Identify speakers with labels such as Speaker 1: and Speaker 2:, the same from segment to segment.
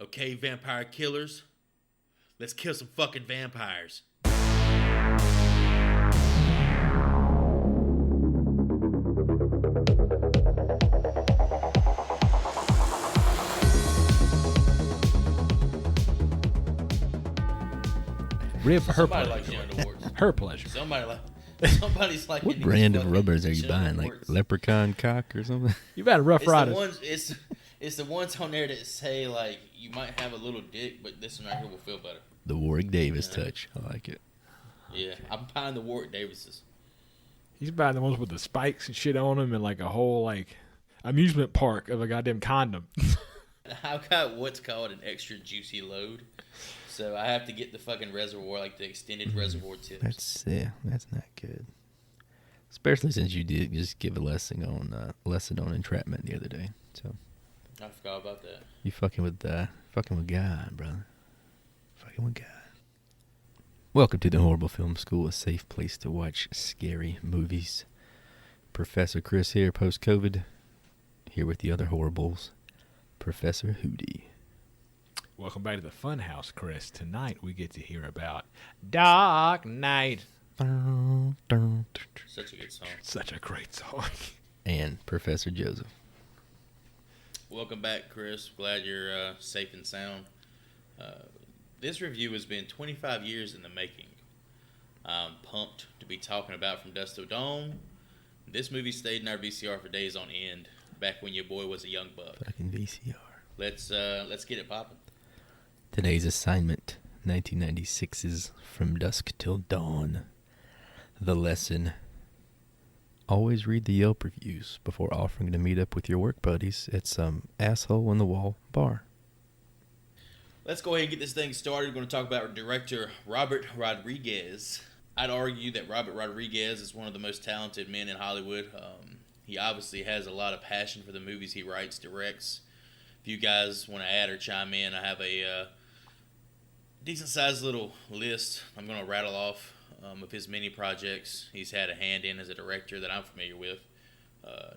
Speaker 1: Okay, vampire killers, let's kill some fucking vampires.
Speaker 2: Rib for her
Speaker 1: Somebody
Speaker 2: pleasure.
Speaker 1: likes genital warts.
Speaker 2: Her pleasure.
Speaker 1: Somebody's like.
Speaker 3: What brand of rubbers are you buying? Like Leprechaun cock or something?
Speaker 2: You've had a Rough Riders.
Speaker 1: It's the ones on there that say like you might have a little dick, but this one right here will feel better.
Speaker 3: The Warwick Davis touch. I like it.
Speaker 1: Yeah, I'm buying the Warwick Davises.
Speaker 2: He's buying the ones with the spikes and shit on them and like a whole like amusement park of a goddamn condom.
Speaker 1: I've got what's called an extra juicy load, so I have to get the fucking reservoir, like the extended reservoir tips.
Speaker 3: That's not good. Especially since you did just give a lesson on entrapment the other day. So
Speaker 1: I forgot about that.
Speaker 3: you fucking with God, brother. Fucking with God. Welcome to the Horrible Film School, a safe place to watch scary movies. Professor Chris here, post-COVID, here with the other horribles, Professor Hootie.
Speaker 2: Welcome back to the Funhouse, Chris. Tonight we get to hear about Dark Knight.
Speaker 1: Such a good song.
Speaker 2: Such a great song.
Speaker 3: And Professor Joseph.
Speaker 1: Welcome back, Chris. Glad you're safe and sound. This review has been 25 years in the making. I'm pumped to be talking about From Dusk Till Dawn. This movie stayed in our VCR for days on end, back when your boy was a young buck.
Speaker 3: Fucking VCR.
Speaker 1: Let's get it popping.
Speaker 3: Today's assignment, 1996's From Dusk Till Dawn. The lesson: always read the Yelp reviews before offering to meet up with your work buddies at some asshole-in-the-wall bar.
Speaker 1: Let's go ahead and get this thing started. We're going to talk about director Robert Rodriguez. I'd argue that Robert Rodriguez is one of the most talented men in Hollywood. He obviously has a lot of passion for the movies he writes, directs. If you guys want to add or chime in, I have a decent-sized little list I'm going to rattle off of his many projects he's had a hand in as a director that I'm familiar with.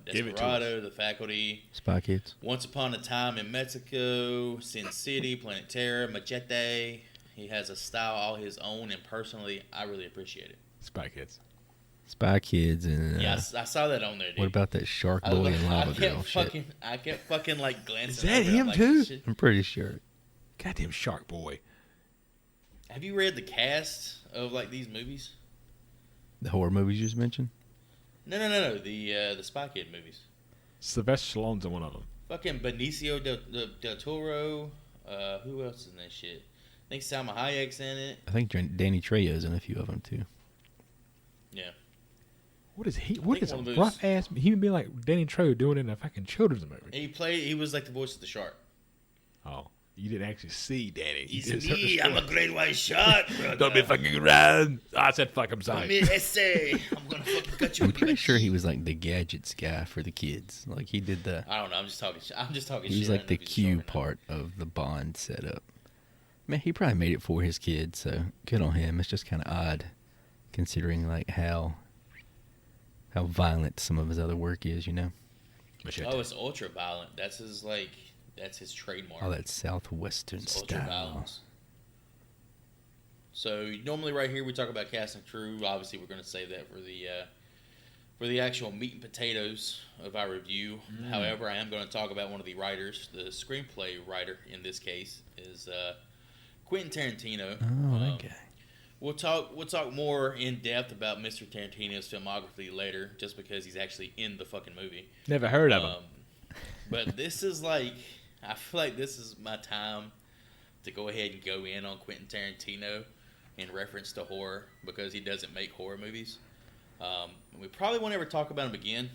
Speaker 1: Desperado, The Faculty,
Speaker 3: Spy Kids.
Speaker 1: Once Upon a Time in Mexico, Sin City, Planet Terror, Machete. He has a style all his own, and personally, I really appreciate it.
Speaker 2: Spy Kids.
Speaker 3: Spy Kids and...
Speaker 1: yeah, I saw that on there, dude.
Speaker 3: What about that Shark Boy and Lava Girl shit?
Speaker 1: I kept fucking, like, glancing.
Speaker 2: Is that him,
Speaker 1: like,
Speaker 2: too?
Speaker 3: I'm pretty sure.
Speaker 2: Goddamn Shark Boy.
Speaker 1: Have you read the cast of, like, these movies?
Speaker 3: The horror movies you just mentioned?
Speaker 1: No. The Spy Kid movies.
Speaker 2: Sylvester Stallone's in one of them.
Speaker 1: Fucking Benicio del Toro. Who else is in that shit? I think Salma Hayek's in it.
Speaker 3: I think Danny Trejo's in a few of them, too.
Speaker 1: Yeah.
Speaker 2: What is he? What is a
Speaker 1: one of
Speaker 2: rough ass? He would be like Danny Trejo doing it in a fucking children's movie.
Speaker 1: He was like the voice of the shark.
Speaker 2: Oh, you didn't actually see Danny.
Speaker 1: It's me. I'm a great white shark, brother.
Speaker 2: Don't be fucking around. I said fuck. I'm sorry.
Speaker 1: I'm gonna fucking cut you.
Speaker 3: I'm pretty sure he was like the gadgets guy for the kids. Like he did the...
Speaker 1: I don't know. I'm just talking shit.
Speaker 3: He was like the Q part of the Bond setup. Man, he probably made it for his kids, so good on him. It's just kind of odd, considering like how violent some of his other work is, you know.
Speaker 1: Oh, it's ultra violent. That's his trademark.
Speaker 3: All that southwestern style.
Speaker 1: Violence. So normally right here we talk about cast and crew. Obviously we're going to save that for the actual meat and potatoes of our review. However, I am going to talk about one of the writers. The screenplay writer in this case is Quentin Tarantino.
Speaker 3: Oh, that guy.
Speaker 1: We'll talk more in depth about Mr. Tarantino's filmography later, just because he's actually in the fucking movie.
Speaker 2: Never heard of him.
Speaker 1: But this is like, I feel like this is my time to go ahead and go in on Quentin Tarantino in reference to horror, because he doesn't make horror movies. We probably won't ever talk about him again.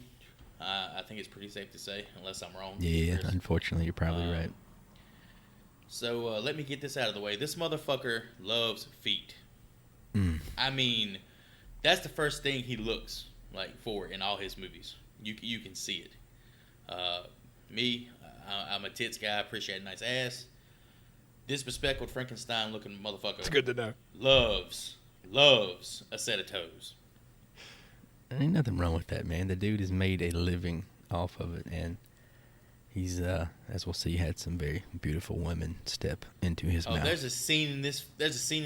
Speaker 1: I think it's pretty safe to say, unless I'm wrong.
Speaker 3: Yeah,
Speaker 1: Chris.
Speaker 3: unfortunately, you're probably right.
Speaker 1: So let me get this out of the way. This motherfucker loves feet. I mean, that's the first thing he looks like for in all his movies. You can see it. I'm a tits guy. I appreciate a nice ass. This bespectacled Frankenstein looking motherfucker.
Speaker 2: It's good to know.
Speaker 1: Loves a set of toes.
Speaker 3: Ain't nothing wrong with that, man. The dude has made a living off of it, and He's as we'll see, had some very beautiful women step into his mouth.
Speaker 1: There's a scene in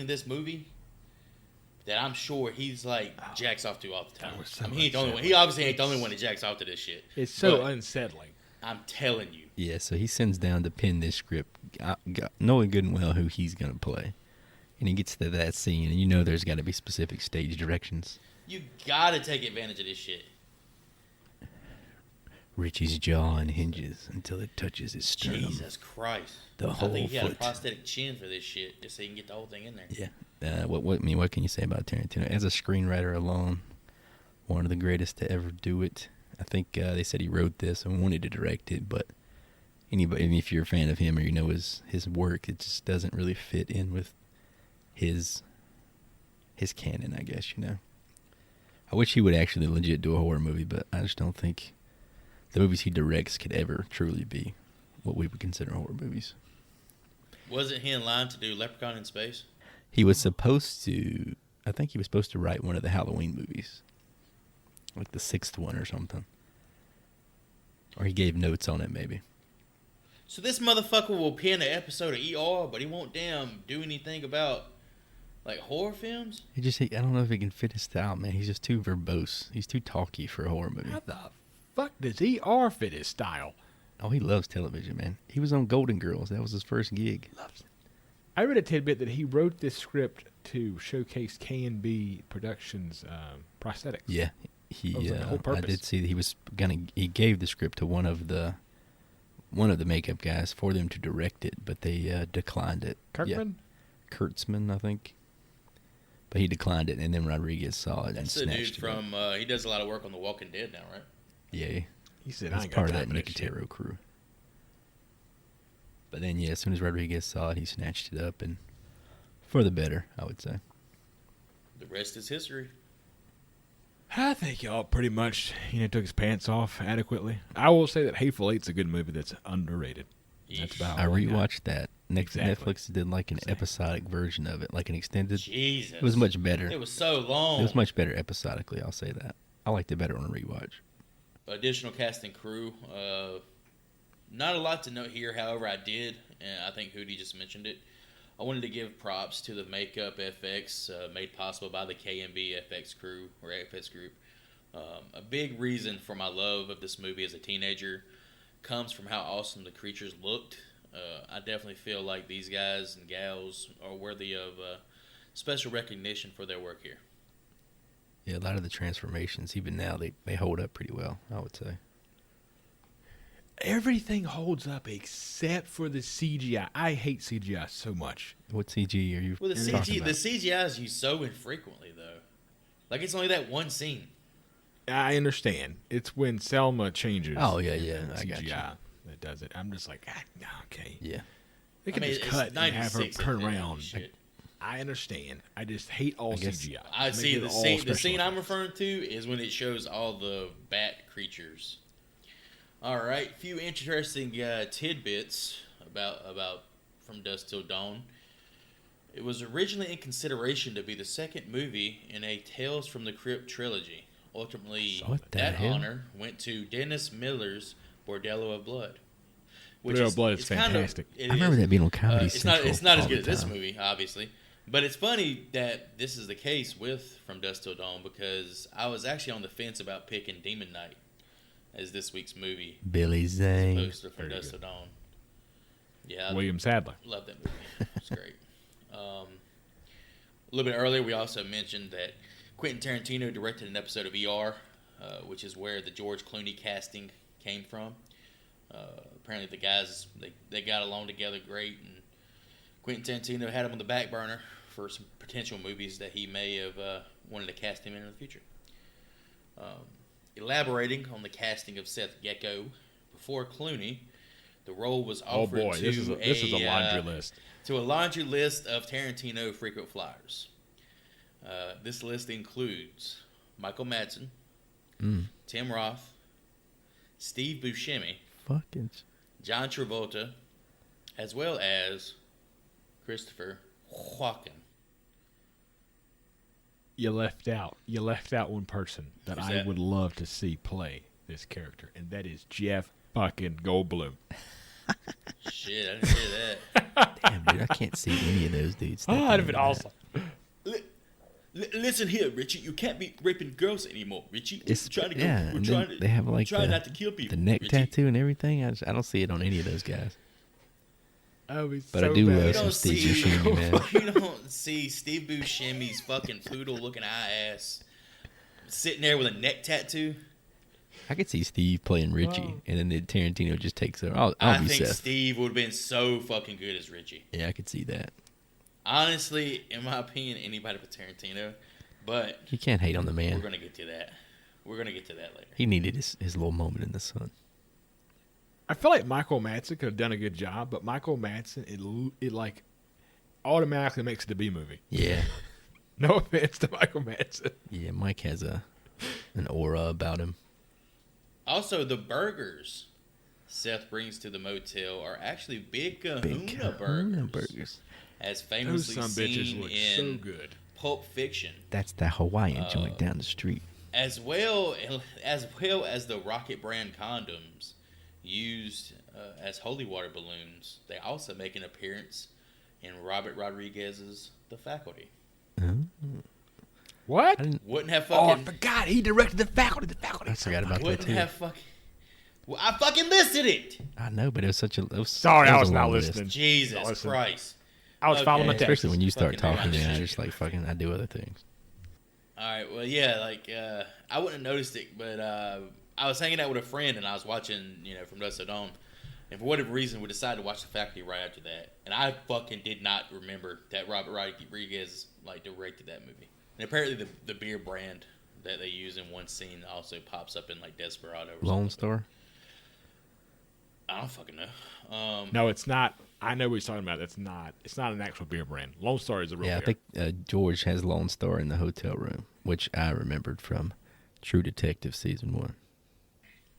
Speaker 1: this movie that I'm sure he's like jacks off to all the time.
Speaker 2: So
Speaker 1: he ain't the only one. He obviously ain't the only one that jacks off to this shit.
Speaker 2: It's so unsettling.
Speaker 1: I'm telling you.
Speaker 3: Yeah, so he sends down to pin this script, knowing good and well who he's going to play. And he gets to that scene, and you know there's got to be specific stage directions.
Speaker 1: You got to take advantage of this shit.
Speaker 3: Richie's jaw unhinges until it touches his sternum.
Speaker 1: Jesus Christ.
Speaker 3: The whole
Speaker 1: I think he had a
Speaker 3: foot.
Speaker 1: prosthetic chin for this shit, just so you can get the whole thing in there.
Speaker 3: Yeah. What can you say about Tarantino? As a screenwriter alone, one of the greatest to ever do it. I think they said he wrote this and wanted to direct it, but anybody, if you're a fan of him or you know his work, it just doesn't really fit in with his canon, I guess, you know. I wish he would actually legit do a horror movie, but I just don't think the movies he directs could ever truly be what we would consider horror movies.
Speaker 1: Wasn't he in line to do Leprechaun in Space?
Speaker 3: He was supposed to, I think he was supposed to write one of the Halloween movies. Like the 6th one or something. Or he gave notes on it, maybe.
Speaker 1: So this motherfucker will pen an episode of ER, but he won't damn do anything about, like, horror films?
Speaker 3: I don't know if he can fit his style, man. He's just too verbose. He's too talky for a horror movie.
Speaker 2: How the fuck does ER fit his style?
Speaker 3: Oh, he loves television, man. He was on Golden Girls. That was his first gig.
Speaker 2: Loves it. I read a tidbit that he wrote this script to showcase K&B Productions prosthetics.
Speaker 3: Yeah,
Speaker 2: That was like the whole purpose.
Speaker 3: I did see that he gave the script to one of the makeup guys for them to direct it, but they declined it.
Speaker 2: Kirkman?
Speaker 3: Yeah. Kurtzman, I think. But he declined it, and then Rodriguez saw it and
Speaker 1: That's the
Speaker 3: snatched
Speaker 1: dude
Speaker 3: it up.
Speaker 1: from, he does a lot of work on The Walking Dead now, right?
Speaker 3: Yeah.
Speaker 2: He said, I
Speaker 3: He's
Speaker 2: ain't got
Speaker 3: part of
Speaker 2: time
Speaker 3: that
Speaker 2: for shit.
Speaker 3: Nicotero crew. But then, yeah, as soon as Rodriguez saw it, he snatched it up, and for the better, I would say.
Speaker 1: The rest is history.
Speaker 2: I think y'all pretty much, took his pants off adequately. I will say that Hateful Eight's a good movie that's underrated. That's about
Speaker 3: I
Speaker 2: all got.
Speaker 3: rewatched that.
Speaker 2: Exactly.
Speaker 3: Netflix did like an episodic version of it, like an extended.
Speaker 1: Jesus.
Speaker 3: It was much better.
Speaker 1: It was so long.
Speaker 3: It was much better episodically, I'll say that. I liked it better on a rewatch.
Speaker 1: Additional cast and crew. Not a lot to note here, however, I did, and I think Hootie just mentioned it. I wanted to give props to the makeup FX made possible by the KMB FX crew, or FX group. A big reason for my love of this movie as a teenager comes from how awesome the creatures looked. I definitely feel like these guys and gals are worthy of special recognition for their work here.
Speaker 3: Yeah, a lot of the transformations, even now, they hold up pretty well, I would say.
Speaker 2: Everything holds up except for the CGI. I hate CGI so much.
Speaker 3: What CG are you
Speaker 1: Well, the
Speaker 3: talking
Speaker 1: CGI is used so infrequently, though. Like, it's only that one scene.
Speaker 2: I understand. It's when Selma changes.
Speaker 3: Oh, yeah, I
Speaker 2: CGI
Speaker 3: got you.
Speaker 2: that does it. I'm just like, okay.
Speaker 3: Yeah.
Speaker 2: They can just
Speaker 1: it's
Speaker 2: cut and have her
Speaker 1: 96
Speaker 2: turn
Speaker 1: and
Speaker 2: around.
Speaker 1: shit.
Speaker 2: I understand. I just hate all CGI.
Speaker 1: I
Speaker 2: Make
Speaker 1: see
Speaker 2: it
Speaker 1: the
Speaker 2: all
Speaker 1: scene. The
Speaker 2: special
Speaker 1: scene I'm
Speaker 2: effects.
Speaker 1: referring to is when it shows all the bat creatures. All right, a few interesting tidbits about From Dusk Till Dawn. It was originally in consideration to be the second movie in a Tales from the Crypt trilogy. Ultimately,
Speaker 3: What the
Speaker 1: that
Speaker 3: hell?
Speaker 1: honor went to Dennis Miller's Bordello of Blood.
Speaker 2: Bordello of Blood is
Speaker 1: it's kind of-
Speaker 2: fantastic.
Speaker 1: it
Speaker 3: I remember
Speaker 1: is.
Speaker 3: that being on Comedy
Speaker 1: It's not
Speaker 3: Central
Speaker 1: as
Speaker 3: all
Speaker 1: good
Speaker 3: the
Speaker 1: as this
Speaker 3: time.
Speaker 1: movie, obviously. But it's funny that this is the case with From Dusk Till Dawn because I was actually on the fence about picking Demon Knight as this week's movie
Speaker 3: Billy
Speaker 1: as
Speaker 3: Zane.
Speaker 1: opposed to From
Speaker 2: Very
Speaker 1: Dusk
Speaker 2: good.
Speaker 1: Till Dawn. Yeah, I
Speaker 2: William Sadler.
Speaker 1: love that movie. It's great. A little bit earlier, we also mentioned that Quentin Tarantino directed an episode of ER, which is where the George Clooney casting came from. Apparently, the guys they got along together great, and Quentin Tarantino had him on the back burner for some potential movies that he may have wanted to cast him in the future. Elaborating on the casting of Seth Gecko, before Clooney, the role was
Speaker 2: Oh
Speaker 1: offered
Speaker 2: boy,
Speaker 1: to
Speaker 2: this is a laundry list.
Speaker 1: to a laundry list of Tarantino frequent flyers. This list includes Michael Madsen, Tim Roth, Steve Buscemi,
Speaker 3: Fucking.
Speaker 1: John Travolta, as well as Christopher Walken.
Speaker 2: You left out one person that
Speaker 1: Who's
Speaker 2: I
Speaker 1: that?
Speaker 2: would love to see play this character, and that is Jeff fucking Goldblum.
Speaker 1: Shit, I didn't hear that.
Speaker 3: Damn, dude, I can't see any of those dudes.
Speaker 2: Oh, that'd have been awesome.
Speaker 1: Listen here, Richie. You can't be raping girls anymore, Richie.
Speaker 3: It's,
Speaker 1: We're trying to go.
Speaker 3: yeah,
Speaker 1: We're
Speaker 3: and
Speaker 1: trying
Speaker 3: then
Speaker 1: to.
Speaker 3: they have like
Speaker 1: trying not to kill people.
Speaker 3: the neck
Speaker 1: Richie.
Speaker 3: tattoo and everything. I don't see it on any of those guys.
Speaker 2: Oh,
Speaker 3: But I do love some Steve Buscemi, man.
Speaker 1: You don't see Steve Buscemi's fucking poodle-looking eye ass sitting there with a neck tattoo.
Speaker 3: I could see Steve playing Richie, and then Tarantino just takes over. I'll
Speaker 1: I
Speaker 3: be
Speaker 1: think
Speaker 3: Seth.
Speaker 1: Steve would have been so fucking good as Richie.
Speaker 3: Yeah, I could see that.
Speaker 1: Honestly, in my opinion, anybody but Tarantino. But
Speaker 3: You can't hate on the
Speaker 1: we're
Speaker 3: man.
Speaker 1: gonna get to that. We're gonna get to that later.
Speaker 3: He needed his little moment in the sun.
Speaker 2: I feel like Michael Madsen could have done a good job, but Michael Madsen, it like automatically makes it a B movie.
Speaker 3: Yeah,
Speaker 2: No offense to Michael Madsen.
Speaker 3: yeah. Mike has an aura about him.
Speaker 1: Also, the burgers Seth brings to the motel are actually Big Kahuna burgers, as
Speaker 2: Those
Speaker 1: famously
Speaker 2: some bitches
Speaker 1: seen
Speaker 2: look
Speaker 1: in
Speaker 2: so good.
Speaker 1: Pulp Fiction,
Speaker 3: That's that Hawaiian joint down the street.
Speaker 1: as well as the Rocket brand condoms used as holy water balloons. They also make an appearance in Robert Rodriguez's The Faculty.
Speaker 2: What?
Speaker 3: I didn't.
Speaker 1: Wouldn't have
Speaker 2: Oh, I
Speaker 1: fucking
Speaker 2: forgot. He directed The Faculty. The Faculty.
Speaker 3: I forgot about that
Speaker 1: wouldn't
Speaker 3: too.
Speaker 1: have fucking. Well, I fucking listed it.
Speaker 3: I know, but it was such a.
Speaker 2: Sorry,
Speaker 3: it
Speaker 2: I
Speaker 3: a
Speaker 2: was not
Speaker 3: long list.
Speaker 2: listening.
Speaker 1: Jesus
Speaker 2: Listen.
Speaker 1: Christ.
Speaker 2: I was following my
Speaker 1: Okay.
Speaker 2: text.
Speaker 3: Especially when you start
Speaker 1: Fucking
Speaker 3: talking, man. I
Speaker 1: shit.
Speaker 3: just like fucking. I do other things.
Speaker 1: All right, well, yeah, like I wouldn't have noticed it, but I was hanging out with a friend and I was watching, From Dusk Till Dawn, and for whatever reason, we decided to watch The Faculty right after that, and I fucking did not remember that Robert Rodriguez directed that movie. And apparently, the beer brand that they use in one scene also pops up in Desperado. Or
Speaker 3: Lone
Speaker 1: something.
Speaker 3: Star.
Speaker 1: I don't fucking know.
Speaker 2: No, it's not. I know what he's talking about. It's not an actual beer brand. Lone Star is a real
Speaker 3: Yeah,
Speaker 2: beer.
Speaker 3: I think George has Lone Star in the hotel room, which I remembered from True Detective season 1.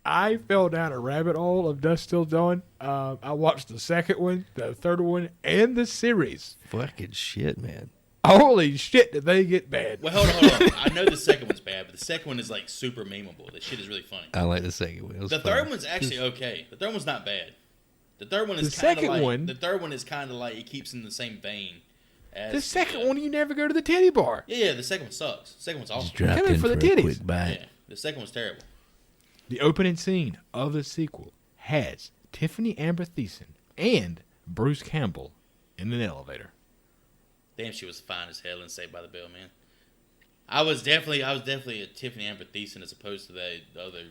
Speaker 2: I fell down a rabbit hole of Dusk Till Dawn. I watched the second one, the third one, and the series.
Speaker 3: Fucking shit, man.
Speaker 2: Holy shit, did they get bad?
Speaker 1: Well, hold on. I know the second one's bad, but the second one is super memeable. The shit is really funny.
Speaker 3: I like the second one. It was
Speaker 1: The
Speaker 3: fun.
Speaker 1: third one's actually okay. The third one's not bad. The third one is
Speaker 2: The
Speaker 1: kind of
Speaker 2: second one-
Speaker 1: The third one is kind of it keeps in the same vein. As
Speaker 2: The second one, you never go to the titty bar.
Speaker 1: Yeah, the second one sucks. The second one's
Speaker 3: Just
Speaker 1: awesome.
Speaker 3: dropped
Speaker 2: Come in
Speaker 3: in
Speaker 2: for
Speaker 3: for
Speaker 2: the
Speaker 3: a
Speaker 2: titties.
Speaker 3: quick bite.
Speaker 1: Yeah, the second one's terrible.
Speaker 2: The opening scene of the sequel has Tiffany Amber Thiessen and Bruce Campbell in an elevator.
Speaker 1: Damn, she was fine as hell in Saved by the Bell, man. I was definitely a Tiffany Amber Thiessen as opposed to the other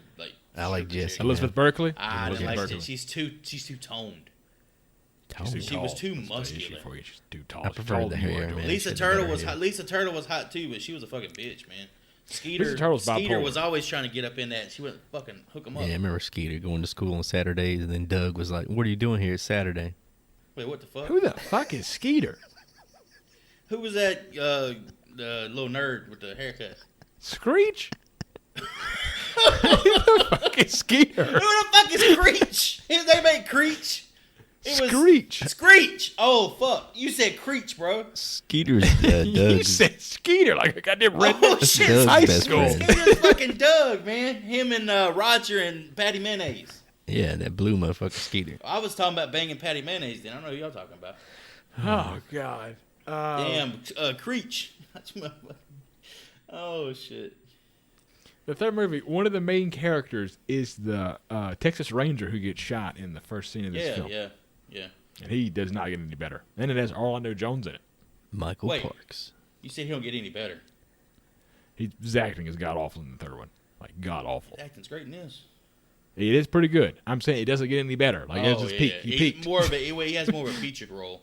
Speaker 3: I like
Speaker 1: super
Speaker 3: Jesse.
Speaker 1: chick.
Speaker 2: Elizabeth Berkley.
Speaker 1: I didn't
Speaker 2: Elizabeth
Speaker 1: like
Speaker 2: Berkley.
Speaker 1: it. She's too toned.
Speaker 3: Tony.
Speaker 1: She was too
Speaker 2: That's the issue
Speaker 1: muscular.
Speaker 2: for you. She's too tall.
Speaker 3: I
Speaker 2: She's
Speaker 3: prefer
Speaker 2: taller
Speaker 3: the
Speaker 2: than you
Speaker 3: hair,
Speaker 2: are, George.
Speaker 3: man.
Speaker 1: Lisa
Speaker 3: should've
Speaker 1: Turtle
Speaker 3: been
Speaker 1: was
Speaker 3: her
Speaker 1: hot.
Speaker 3: hair.
Speaker 1: Lisa Turtle was hot too, but she was a fucking bitch, man. Skeeter
Speaker 2: Lisa Turtle's
Speaker 1: Skeeter
Speaker 2: bipolar.
Speaker 1: was always trying to get up in that. She wouldn't fucking hook him up.
Speaker 3: Yeah, I remember Skeeter going to school on Saturdays, and then Doug was like, "What are you doing here? It's Saturday."
Speaker 1: Wait, what the fuck?
Speaker 2: Who the fuck is Skeeter?
Speaker 1: Who was that? The little nerd with the haircut.
Speaker 2: Screech? Who the fuck is Skeeter?
Speaker 1: Who the fuck is Creech? His name ain't Creech. It was
Speaker 2: Screech.
Speaker 1: Screech. Oh fuck! You said Creech, bro.
Speaker 3: Skeeter's
Speaker 2: You
Speaker 3: Doug's.
Speaker 2: said Skeeter like a goddamn redneck.
Speaker 1: Oh shit!
Speaker 3: Doug's
Speaker 2: high
Speaker 3: best
Speaker 2: school.
Speaker 3: friend.
Speaker 1: Skeeter's fucking Doug, man. Him and Roger and Patty Mayonnaise.
Speaker 3: Yeah, that blue motherfucker Skeeter.
Speaker 1: I was talking about banging Patty Mayonnaise. Then I don't know who y'all talking about.
Speaker 2: Oh god.
Speaker 1: Damn, Creech. Oh shit.
Speaker 2: The third movie, one of the main characters is the Texas Ranger who gets shot in the first scene of this film.
Speaker 1: Yeah.
Speaker 2: And he does not get any better. And it has Orlando Jones in it.
Speaker 3: Michael
Speaker 1: Wait.
Speaker 3: Parks.
Speaker 1: You said he don't get any better.
Speaker 2: His acting is god awful in the third one. Like god awful.
Speaker 1: Acting's great in this.
Speaker 2: It is pretty good. I'm saying it doesn't get any better. Like it's just peak. He
Speaker 1: He's
Speaker 2: peaked.
Speaker 1: more of a he has more of a featured role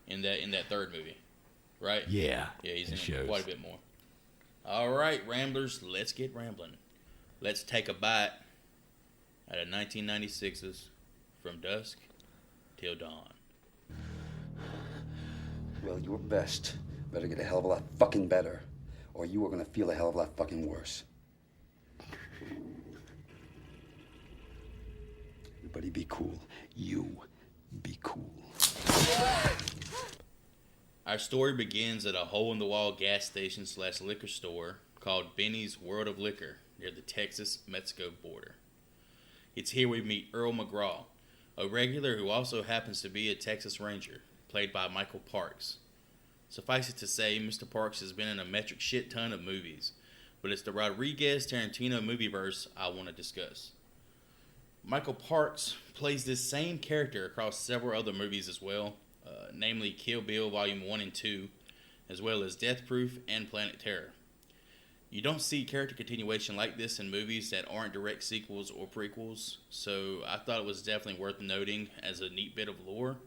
Speaker 1: in that third movie, right?
Speaker 2: Yeah.
Speaker 1: Yeah, he's
Speaker 2: it
Speaker 1: in
Speaker 2: shows.
Speaker 1: it quite a bit more. All right, Ramblers, let's get rambling. Let's take a bite out of 1996's From Dusk Till Dawn.
Speaker 4: Well, your best better get a hell of a lot fucking better, or you are gonna feel a hell of a lot fucking worse. Everybody be cool. You be cool.
Speaker 1: Our story begins at a hole-in-the-wall gas station / liquor store called Benny's World of Liquor near the Texas-Mexico border. It's here we meet Earl McGraw, a regular who also happens to be a Texas Ranger, played by Michael Parks. Suffice it to say, Mr. Parks has been in a metric shit ton of movies, but it's the Rodriguez-Tarantino movieverse I want to discuss. Michael Parks plays this same character across several other movies as well, namely Kill Bill Volume 1 and 2, as well as Death Proof and Planet Terror. You don't see character continuation like this in movies that aren't direct sequels or prequels, so I thought it was definitely worth noting as a neat bit of lore.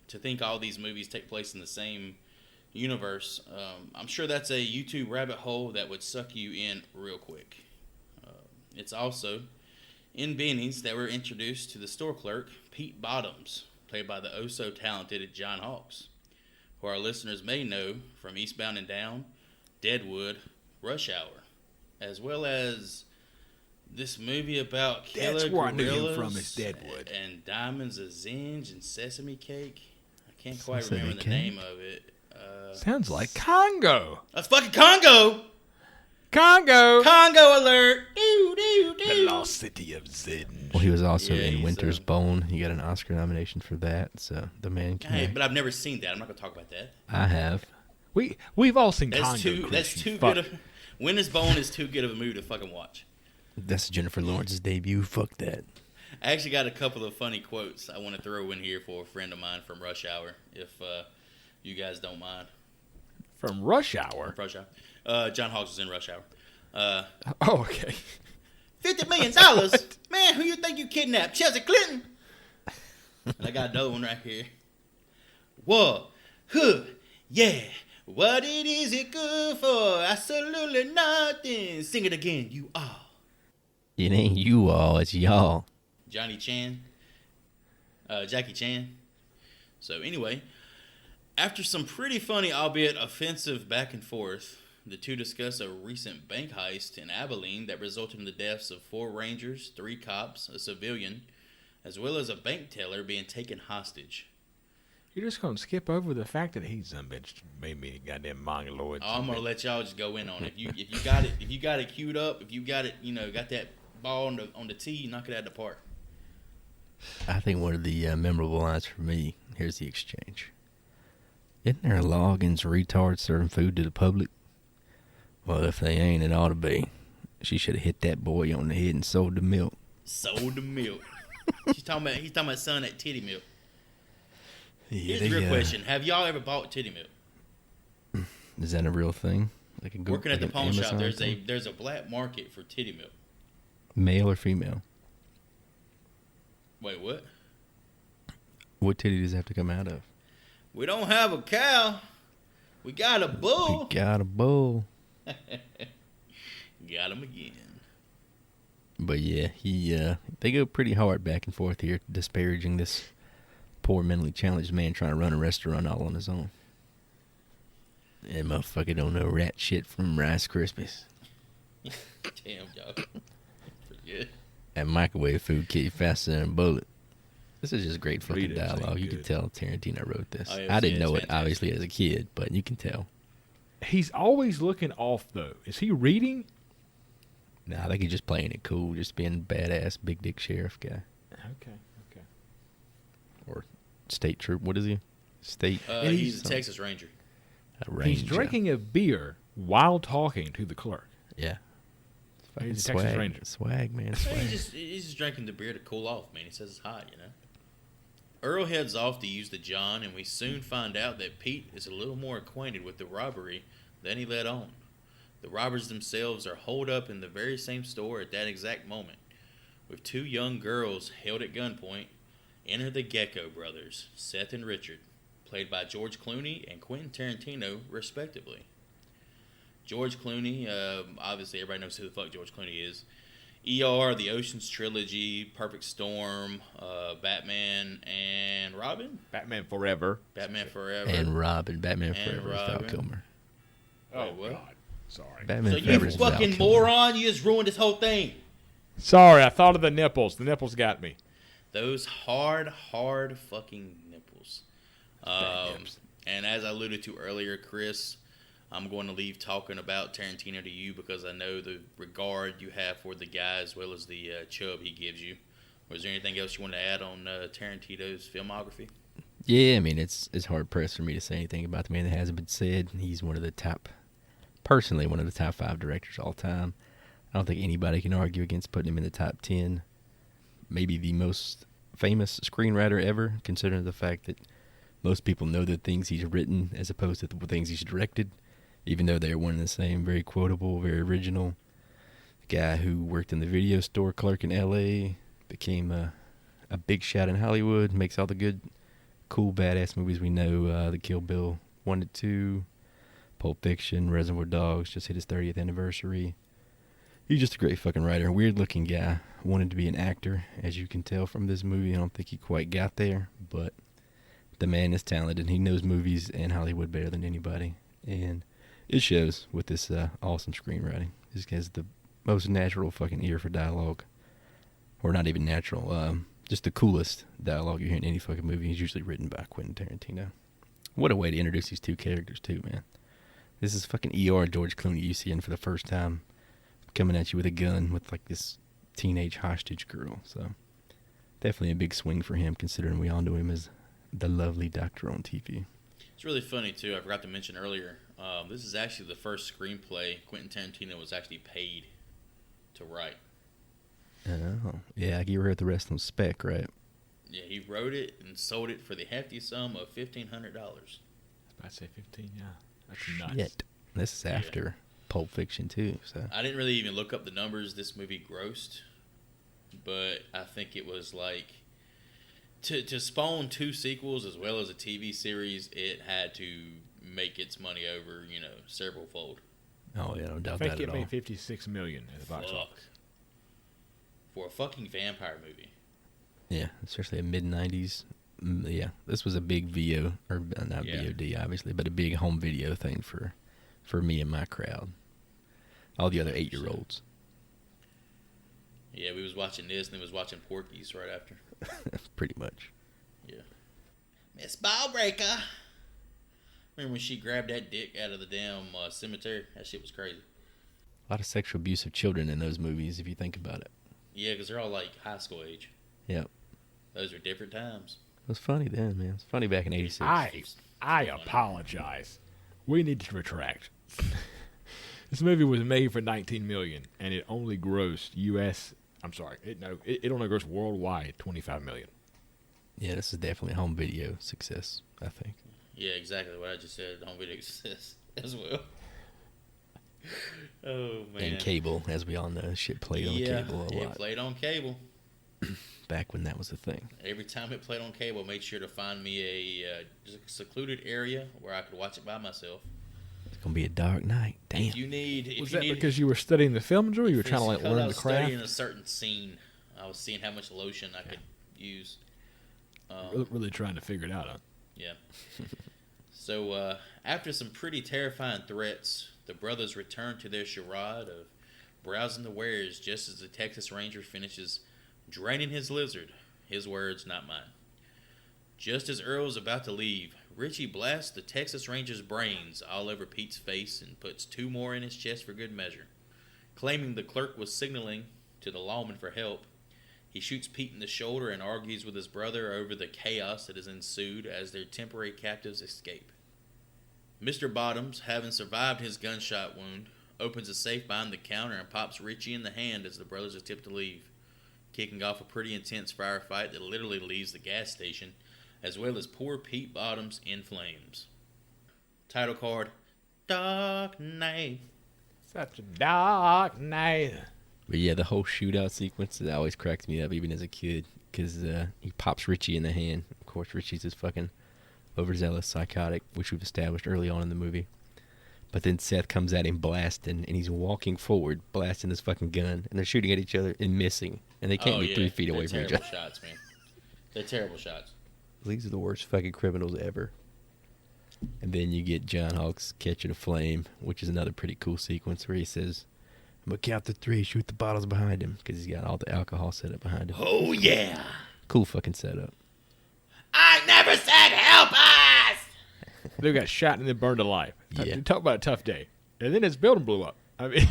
Speaker 1: To think all these movies take place in the same universe, I'm sure that's a YouTube rabbit hole that would suck you in real quick. It's also in Benny's that we're introduced to the store clerk, Pete Bottoms, played by the oh-so-talented John Hawkes, who our listeners may know from Eastbound and Down, Deadwood, Rush Hour, as well as this movie about killer
Speaker 2: That's where I knew
Speaker 1: gorillas
Speaker 2: him from is Deadwood.
Speaker 1: and Diamonds of Zinj and Sesame Cake. I can't quite
Speaker 3: Sesame
Speaker 1: remember the
Speaker 3: Cake?
Speaker 1: name of it.
Speaker 2: Sounds like Congo.
Speaker 1: That's fucking Congo!
Speaker 2: Congo.
Speaker 1: Congo alert! Doo, doo,
Speaker 2: The
Speaker 1: doo.
Speaker 2: lost city of Zinj.
Speaker 3: Well, he was also
Speaker 1: Yeah,
Speaker 3: in
Speaker 1: he's,
Speaker 3: Winter's Bone. He got an Oscar nomination for that. So the man can.
Speaker 1: Hey, but I've never seen that. I'm not going to talk about that.
Speaker 3: I have.
Speaker 2: We've all seen
Speaker 1: That's
Speaker 2: Congo.
Speaker 1: too.
Speaker 2: Chris,
Speaker 1: That's
Speaker 2: you
Speaker 1: too
Speaker 2: fuck.
Speaker 1: good. Winter's Bone is too good of a movie to fucking watch.
Speaker 3: That's Jennifer Lawrence's debut. Fuck that.
Speaker 1: I actually got a couple of funny quotes I want to throw in here for a friend of mine from Rush Hour, if you guys don't mind.
Speaker 2: From Rush Hour.
Speaker 1: Rush Hour. John Hawkes was in Rush Hour.
Speaker 2: Oh, okay.
Speaker 1: $50 million? Man, who you think you kidnapped? Chelsea Clinton? And I got another one right here. Whoa. Huh. Yeah. What is it good for? Absolutely nothing. Sing it again, you all.
Speaker 3: It ain't you all. It's y'all.
Speaker 1: Jackie Chan. So anyway, after some pretty funny, albeit offensive back and forth, the two discuss a recent bank heist in Abilene that resulted in the deaths of 4 Rangers, 3 cops, a civilian, as well as a bank teller being taken hostage.
Speaker 2: You're just going to skip over the fact that he's made me a goddamn mongoloid.
Speaker 1: I'm gonna let y'all just go in on it. If you got it queued up, if you got it, got that ball on the tee, knock it out of the park.
Speaker 3: I think one of the memorable lines for me, here's the exchange. Isn't there a law against retards serving food to the public? Well, if they ain't, it ought to be. She should have hit that boy on the head and sold the milk.
Speaker 1: Sold the milk. He's talking about selling that titty milk.
Speaker 3: Yeah,
Speaker 1: Here's the real question: have y'all ever bought titty milk?
Speaker 3: Is that a real thing? Like
Speaker 1: Working at the
Speaker 3: an
Speaker 1: pawn shop,
Speaker 3: Amazon
Speaker 1: there's a black market for titty milk.
Speaker 3: male or female?
Speaker 1: Wait, what?
Speaker 3: What titty does it have to come out of?
Speaker 1: We don't have a cow. We got a bull.
Speaker 3: We got a bull.
Speaker 1: Got him again.
Speaker 3: But yeah, they go pretty hard back and forth here, disparaging this poor mentally challenged man trying to run a restaurant all on his own. And motherfucker don't know rat shit from Rice Krispies.
Speaker 1: Damn, y'all. Pretty good.
Speaker 3: And microwave food kill you faster than a bullet. This is just great fucking
Speaker 2: Burritos
Speaker 3: dialogue.
Speaker 2: ain't
Speaker 3: You can
Speaker 2: good.
Speaker 3: tell Tarantino wrote this.
Speaker 1: Oh, yeah,
Speaker 3: I didn't
Speaker 1: it's
Speaker 3: know it,
Speaker 1: fantastic.
Speaker 3: obviously, as a kid, but you can tell.
Speaker 2: He's always looking off, though. Is he reading?
Speaker 3: Nah, I think he's just playing it cool, just being a badass big dick sheriff guy.
Speaker 2: Okay.
Speaker 3: Or state troop. What is he? State.
Speaker 2: And
Speaker 1: He's a
Speaker 3: some-
Speaker 1: Texas Ranger.
Speaker 3: a
Speaker 2: He's
Speaker 3: ranger.
Speaker 2: drinking a beer while talking to the clerk.
Speaker 3: Yeah. Fucking
Speaker 2: He's a Texas
Speaker 3: swag.
Speaker 2: Ranger.
Speaker 3: Swag, man.
Speaker 1: He's
Speaker 3: Swag.
Speaker 1: just drinking the beer to cool off, man. He says it's hot, Earl heads off to use the John, and we soon find out that Pete is a little more acquainted with the robbery than he let on. The robbers themselves are holed up in the very same store at that exact moment, with 2 young girls held at gunpoint. Enter the Gecko brothers, Seth and Richard, played by George Clooney and Quentin Tarantino, respectively. George Clooney, obviously everybody knows who the fuck George Clooney is. ER, the Ocean's Trilogy, Perfect Storm, Batman and Robin?
Speaker 2: Batman Forever.
Speaker 1: Batman Forever.
Speaker 3: And Robin. Batman
Speaker 1: And
Speaker 3: Forever is Val
Speaker 1: Robin.
Speaker 3: Kilmer.
Speaker 1: Wait, what?
Speaker 2: God. Sorry.
Speaker 3: Batman
Speaker 1: So you
Speaker 3: Forever is Val
Speaker 1: fucking
Speaker 3: Kilmer.
Speaker 1: moron, you just ruined this whole thing.
Speaker 2: Sorry, I thought of the nipples. The nipples got me.
Speaker 1: Those hard fucking nipples.
Speaker 2: Fat nips.
Speaker 1: And as I alluded to earlier, Chris, I'm going to leave talking about Tarantino to you because I know the regard you have for the guy as well as the chub he gives you. Was there anything else you want to add on Tarantino's filmography?
Speaker 3: Yeah, I mean, it's hard pressed for me to say anything about the man that hasn't been said. He's one of the top 5 directors of all time. I don't think anybody can argue against putting him in the top 10. Maybe the most famous screenwriter ever, considering the fact that most people know the things he's written as opposed to the things he's directed, even though they're one and the same. Very quotable, very original. The guy who worked in the video store clerk in L.A., became a big shot in Hollywood, makes all the good, cool, badass movies we know. The Kill Bill 1 to 2, Pulp Fiction, Reservoir Dogs, just hit his 30th anniversary. He's just a great fucking writer. Weird looking guy. Wanted to be an actor, as you can tell from this movie. I don't think he quite got there, but the man is talented. He knows movies and Hollywood better than anybody. And it shows with this awesome screenwriting. This guy's the most natural fucking ear for dialogue. Or not even natural. Just the coolest dialogue you hear in any fucking movie is usually written by Quentin Tarantino. What a way to introduce these two characters, too, man. This is fucking ER George Clooney you see in for the first time, coming at you with a gun with like this teenage hostage girl. So definitely a big swing for him, considering we all knew him as the lovely doctor on TV.
Speaker 1: It's really funny too. I forgot to mention earlier. This is actually the first screenplay Quentin Tarantino was actually paid to write.
Speaker 3: Oh, yeah, you read the rest on spec, right?
Speaker 1: Yeah, he wrote it and sold it for the hefty sum of $1,500.
Speaker 2: I'd say 15. Yeah, that's nuts.
Speaker 3: Shit. This is after Pulp Fiction too. So
Speaker 1: I didn't really even look up the numbers this movie grossed, but I think it was like to spawn 2 sequels as well as a TV series. It had to make its money over, several fold.
Speaker 3: Oh yeah, no doubt
Speaker 2: I
Speaker 3: that
Speaker 2: think
Speaker 3: at
Speaker 2: it
Speaker 3: all.
Speaker 2: made $56 million at the box office.
Speaker 1: For a fucking vampire movie.
Speaker 3: Yeah, especially in mid-90s. Yeah, this was a big VO, or not VOD, obviously, but a big home video thing for me and my crowd. All the other 8-year-olds.
Speaker 1: Yeah, we was watching this, and then was watching Porky's right after.
Speaker 3: Pretty much.
Speaker 1: Yeah. Miss Ballbreaker. Remember when she grabbed that dick out of the damn cemetery? That shit was crazy.
Speaker 3: A lot of sexual abuse of children in those movies, if you think about it.
Speaker 1: Yeah, because they're all like high school age.
Speaker 3: Yep.
Speaker 1: Those are different times.
Speaker 3: It was funny then, man. It was funny back in 86.
Speaker 2: I apologize. We need to retract. This movie was made for $19 million, and it only grossed U.S. I'm sorry. It only grossed worldwide $25 million.
Speaker 3: Yeah, this is definitely a home video success, I think.
Speaker 1: Yeah, exactly what I just said. Home video success as well. Oh, man.
Speaker 3: And cable, as we all know. Shit played on cable a lot.
Speaker 1: It played on cable.
Speaker 3: Back when that was a thing.
Speaker 1: Every time it played on cable, I made sure to find me a secluded area where I could watch it by myself.
Speaker 3: It's going to be a dark night. Damn.
Speaker 2: Was that because you were studying the film, Drew, or you were trying to learn the craft?
Speaker 1: I was studying a certain scene. I was seeing how much lotion I could use.
Speaker 2: Really trying to figure it out, huh?
Speaker 1: Yeah. So, after some pretty terrifying threats, the brothers return to their charade of browsing the wares just as the Texas Ranger finishes draining his lizard. His words, not mine. Just as Earl is about to leave, Richie blasts the Texas Ranger's brains all over Pete's face and puts 2 more in his chest for good measure. Claiming the clerk was signaling to the lawman for help, he shoots Pete in the shoulder and argues with his brother over the chaos that has ensued as their temporary captives escape. Mr. Bottoms, having survived his gunshot wound, opens a safe behind the counter and pops Richie in the hand as the brothers attempt to leave, kicking off a pretty intense firefight that literally leaves the gas station, as well as poor Pete Bottoms in flames. Title card, Dark Night.
Speaker 2: Such a dark night.
Speaker 3: But yeah, the whole shootout sequence, that always cracks me up, even as a kid, because he pops Richie in the hand. Of course, Richie's this fucking overzealous psychotic, which we've established early on in the movie. But then Seth comes at him blasting, and he's walking forward, blasting his fucking gun, and they're shooting at each other and missing, and they can't be 3 feet away from each other.
Speaker 1: They're terrible shots, man. They're terrible shots.
Speaker 3: These are the worst fucking criminals ever. And then you get John Hawkes catching a flame, which is another pretty cool sequence where he says, "I'm gonna count to 3, shoot the bottles behind him," because he's got all the alcohol set up behind him.
Speaker 1: Oh, yeah.
Speaker 3: Cool fucking setup.
Speaker 1: I never said help us!
Speaker 2: They got shot and then burned alive.
Speaker 3: Yeah.
Speaker 2: Talk about a tough day. And then his building blew up. I mean,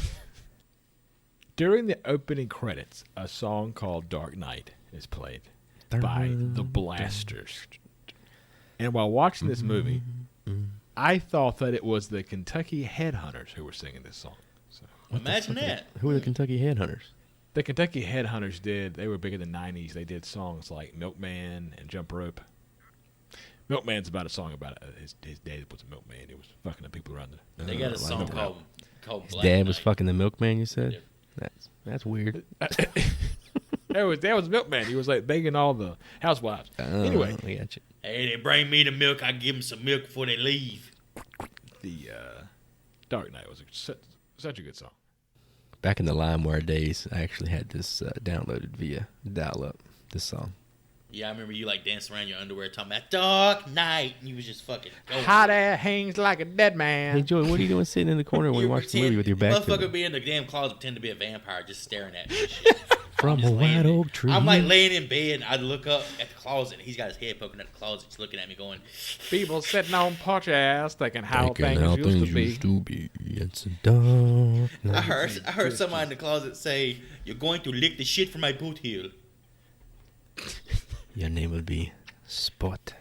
Speaker 2: during the opening credits, a song called Dark Knight is played by the Blasters. And while watching this movie, I thought that it was the Kentucky Headhunters who were singing this song. So,
Speaker 1: Imagine that.
Speaker 3: Who are the Kentucky Headhunters?
Speaker 2: the Kentucky Headhunters they were big in the 90s. They did songs like Milkman and Jump Rope. Milkman's about a song about his dad was a milkman. He was fucking the people around the...
Speaker 1: They got a song called
Speaker 3: His
Speaker 1: Black
Speaker 3: dad
Speaker 1: Knight.
Speaker 3: was fucking the milkman, you said?
Speaker 1: Yep.
Speaker 3: That's weird.
Speaker 2: That was Milkman. He was like begging all the housewives. Anyway.
Speaker 3: I got you.
Speaker 1: Hey, they bring me the milk. I give them some milk before they leave.
Speaker 2: The Dark Knight was such a good song.
Speaker 3: Back in the LimeWire days, I actually had this downloaded via dial-up, this song.
Speaker 1: Yeah, I remember you like dancing around your underwear talking about Dark Knight, and you was just fucking going.
Speaker 2: Hot air hangs like a dead man.
Speaker 3: Hey, Joey, what are you doing sitting in the corner when you watch the movie with your back to
Speaker 1: motherfucker
Speaker 3: me?
Speaker 1: be in the damn closet pretend to be a vampire just staring at me and shit.
Speaker 3: From
Speaker 1: I'm just
Speaker 3: a
Speaker 1: laying
Speaker 3: white
Speaker 1: there.
Speaker 3: oak tree.
Speaker 1: I'm like laying in bed, and I look up at the closet, and he's got his head poking at the closet, just looking at me going,
Speaker 2: People sitting on porch ass thinking how
Speaker 3: Thinking
Speaker 2: things
Speaker 3: how
Speaker 2: used
Speaker 3: things
Speaker 2: to be.
Speaker 3: used to be. It's a dark night.
Speaker 1: I heard somebody in the closet say, "You're going to lick the shit from my boot heel."
Speaker 3: Your name will be Spot.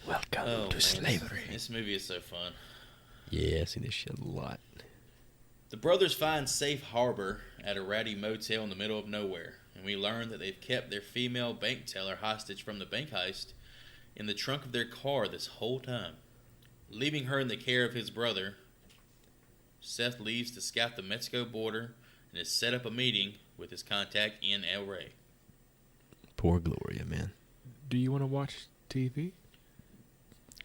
Speaker 3: Welcome
Speaker 1: Oh,
Speaker 3: to
Speaker 1: man,
Speaker 3: slavery.
Speaker 1: This movie is so fun.
Speaker 3: Yeah, I see this shit a lot.
Speaker 1: The brothers find safe harbor at a ratty motel in the middle of nowhere, and we learn that they've kept their female bank teller hostage from the bank heist in the trunk of their car this whole time. Leaving her in the care of his brother, Seth leaves to scout the Mexico border and has set up a meeting with his contact in El Rey.
Speaker 3: Poor Gloria, man.
Speaker 2: Do you want to watch TV?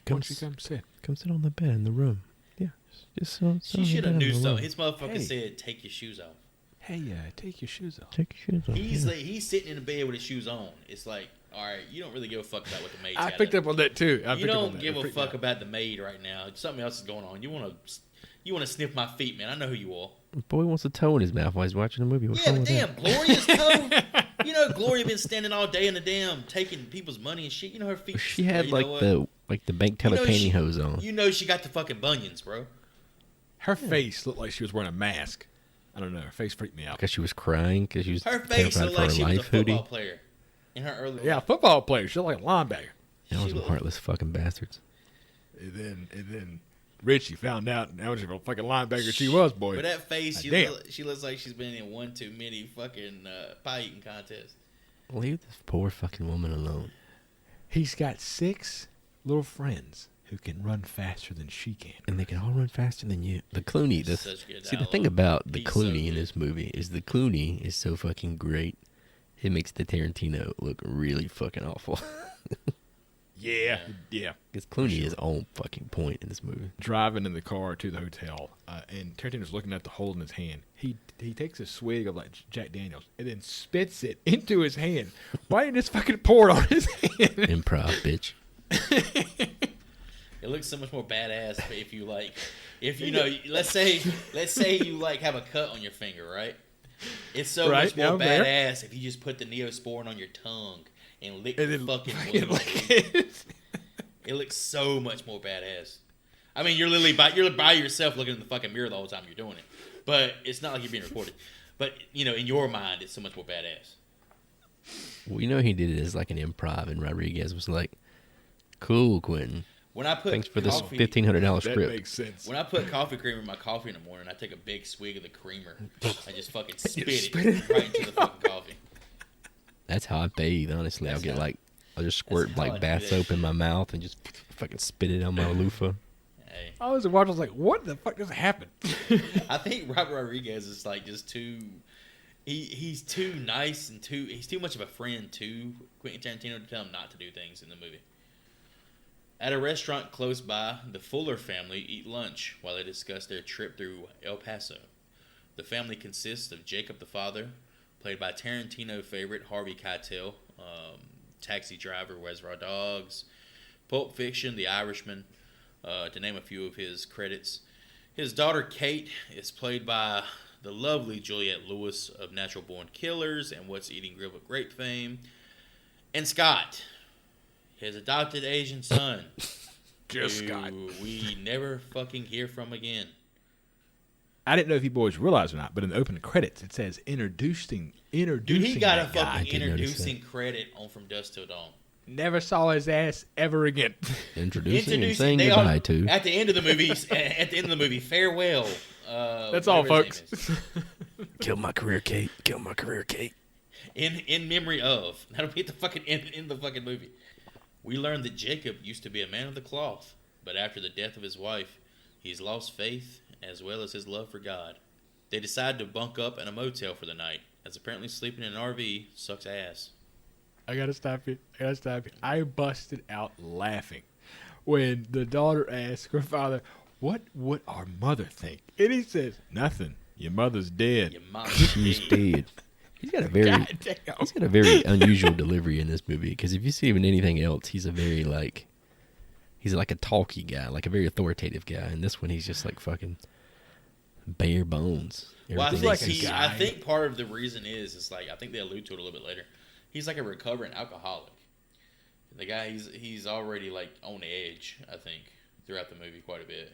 Speaker 3: Come,
Speaker 2: Why don't you come sit?
Speaker 3: come sit on the bed in the room. Yeah, just sit on
Speaker 1: She
Speaker 3: the
Speaker 1: should
Speaker 3: bed
Speaker 1: have
Speaker 3: in
Speaker 1: knew
Speaker 3: the room.
Speaker 1: something. His motherfucker
Speaker 2: Hey.
Speaker 1: said, "Take your shoes off."
Speaker 2: Hey, take your shoes off.
Speaker 3: Take your shoes off.
Speaker 1: He's
Speaker 3: yeah.
Speaker 1: like, he's sitting in the bed with his shoes on. It's like, all right, you don't really give a fuck about what the maid's
Speaker 2: I
Speaker 1: got
Speaker 2: picked
Speaker 1: up.
Speaker 2: up on that too.
Speaker 1: You don't give a fuck about the maid right now. Something else is going on. You want to sniff my feet, man. I know who you are.
Speaker 3: Boy wants a toe in his mouth while he's watching a movie. What's
Speaker 1: Yeah,
Speaker 3: wrong
Speaker 1: but
Speaker 3: with
Speaker 1: damn, Gloria's toe. You know, Gloria been standing all day in the damn taking people's money and shit. You know her feet.
Speaker 3: that? She had
Speaker 1: you know what?
Speaker 3: the bank teller
Speaker 1: You know she-
Speaker 3: pantyhose on.
Speaker 1: You know she got the fucking bunions, bro.
Speaker 2: Her face looked like she was wearing a mask. I don't know. Her face freaked me out.
Speaker 3: Because she was crying because she was
Speaker 1: Her face
Speaker 3: terrified
Speaker 1: looked
Speaker 3: for
Speaker 1: like
Speaker 3: her
Speaker 1: she was a
Speaker 3: life, Hootie.
Speaker 1: football player in her early
Speaker 2: Yeah,
Speaker 1: life.
Speaker 2: football player. She looked like a linebacker.
Speaker 3: Y'all
Speaker 1: She
Speaker 3: some
Speaker 1: looked-
Speaker 3: heartless fucking bastards.
Speaker 2: And then Richie found out how much of a fucking linebacker she was, boy.
Speaker 1: But that face,
Speaker 2: Damn.
Speaker 1: she looks like she's been in one too many fucking pie eating contests.
Speaker 3: Leave this poor fucking woman alone.
Speaker 2: He's got 6 little friends who can run faster than she can.
Speaker 3: And they can all run faster than you. The Clooney,
Speaker 1: Such good
Speaker 3: see the thing
Speaker 1: dialogue.
Speaker 3: about the
Speaker 1: He's so
Speaker 3: Clooney in
Speaker 1: good.
Speaker 3: this movie is the Clooney is so fucking great. It makes the Tarantino look really fucking awful.
Speaker 2: Yeah.
Speaker 3: Because Clooney is on fucking point in this movie.
Speaker 2: Driving in the car to the hotel, and Tarantino's looking at the hole in his hand. He takes a swig of like Jack Daniels and then spits it into his hand. Why didn't he just fucking pour it on his hand?
Speaker 3: Improv, bitch.
Speaker 1: It looks so much more badass if you like, if you know, let's say you like have a cut on your finger, right? It's so
Speaker 2: Right,
Speaker 1: much more
Speaker 2: yeah, I'm there.
Speaker 1: badass if you just put the Neosporin on your tongue and lick
Speaker 2: And
Speaker 1: the
Speaker 2: then
Speaker 1: fucking
Speaker 2: fucking
Speaker 1: wound. It looks so much more badass. I mean, you're by yourself looking in the fucking mirror the whole time you're doing it, but it's not like you're being recorded. But you know, in your mind, it's so much more badass.
Speaker 3: Well, you know he did it as like an improv, and Rodriguez was like, "Cool, Quentin.
Speaker 1: When I put
Speaker 3: Thanks for this
Speaker 1: coffee,
Speaker 3: $1,500
Speaker 2: That
Speaker 3: script."
Speaker 2: makes sense.
Speaker 1: When I put coffee creamer in my coffee in the morning, I take a big swig of the creamer. I just fucking spit
Speaker 2: spit
Speaker 1: it right into the fucking coffee.
Speaker 3: That's how I bathe. Honestly,
Speaker 1: That's
Speaker 3: I'll just
Speaker 1: how
Speaker 3: squirt
Speaker 1: I
Speaker 3: like
Speaker 1: do
Speaker 3: bath
Speaker 1: that
Speaker 3: soap in
Speaker 1: shit.
Speaker 3: my mouth and just fucking spit it on my loofah.
Speaker 1: Hey,
Speaker 2: I was watching. I was like, "What the fuck just happened?"
Speaker 1: I think Robert Rodriguez is like just too. He's too nice and he's too much of a friend to Quentin Tarantino to tell him not to do things in the movie. At a restaurant close by, the Fuller family eat lunch while they discuss their trip through El Paso. The family consists of Jacob the father, played by Tarantino favorite Harvey Keitel, Taxi Driver, Reservoir Dogs, Pulp Fiction, The Irishman, to name a few of his credits. His daughter Kate is played by the lovely Juliette Lewis of Natural Born Killers and What's Eating Grilled with Grape fame. And Scott, his adopted Asian son,
Speaker 2: Just
Speaker 1: who
Speaker 2: Scott.
Speaker 1: we never fucking hear from again.
Speaker 2: I didn't know if you boys realized or not, but in the opening credits it says introducing
Speaker 1: Dude, he got a
Speaker 2: that guy.
Speaker 1: fucking
Speaker 3: did notice
Speaker 1: introducing credit on From Dusk Till Dawn.
Speaker 2: Never saw his ass ever again.
Speaker 3: Introducing and saying
Speaker 1: they
Speaker 3: goodbye
Speaker 1: are-
Speaker 3: to.
Speaker 1: At the end of the movie, farewell.
Speaker 2: That's all,
Speaker 1: whatever his
Speaker 2: folks.
Speaker 1: name is.
Speaker 3: Kill my career, Kate. Kill my career, Kate.
Speaker 1: In memory of. That'll be at the fucking end in the fucking movie. We learned that Jacob used to be a man of the cloth, but after the death of his wife, he's lost faith as well as his love for God. They decide to bunk up in a motel for the night, as apparently sleeping in an RV sucks ass.
Speaker 2: I gotta stop you. I busted out laughing when the daughter asked her father, "What would our mother think?" And he says, "Nothing. Your mother's dead."
Speaker 1: Your mom
Speaker 3: She's dead. He's got a very unusual delivery in this movie, because if you see him in anything else, he's a very he's like a talky guy, like a very authoritative guy. And this one, he's just like fucking bare bones.
Speaker 1: Well, I
Speaker 3: Everything
Speaker 1: think,
Speaker 3: is-
Speaker 2: guy.
Speaker 1: I think part of the reason is like I think they allude to it a little bit later. He's like a recovering alcoholic. The guy, he's already like on edge. I think throughout the movie quite a bit.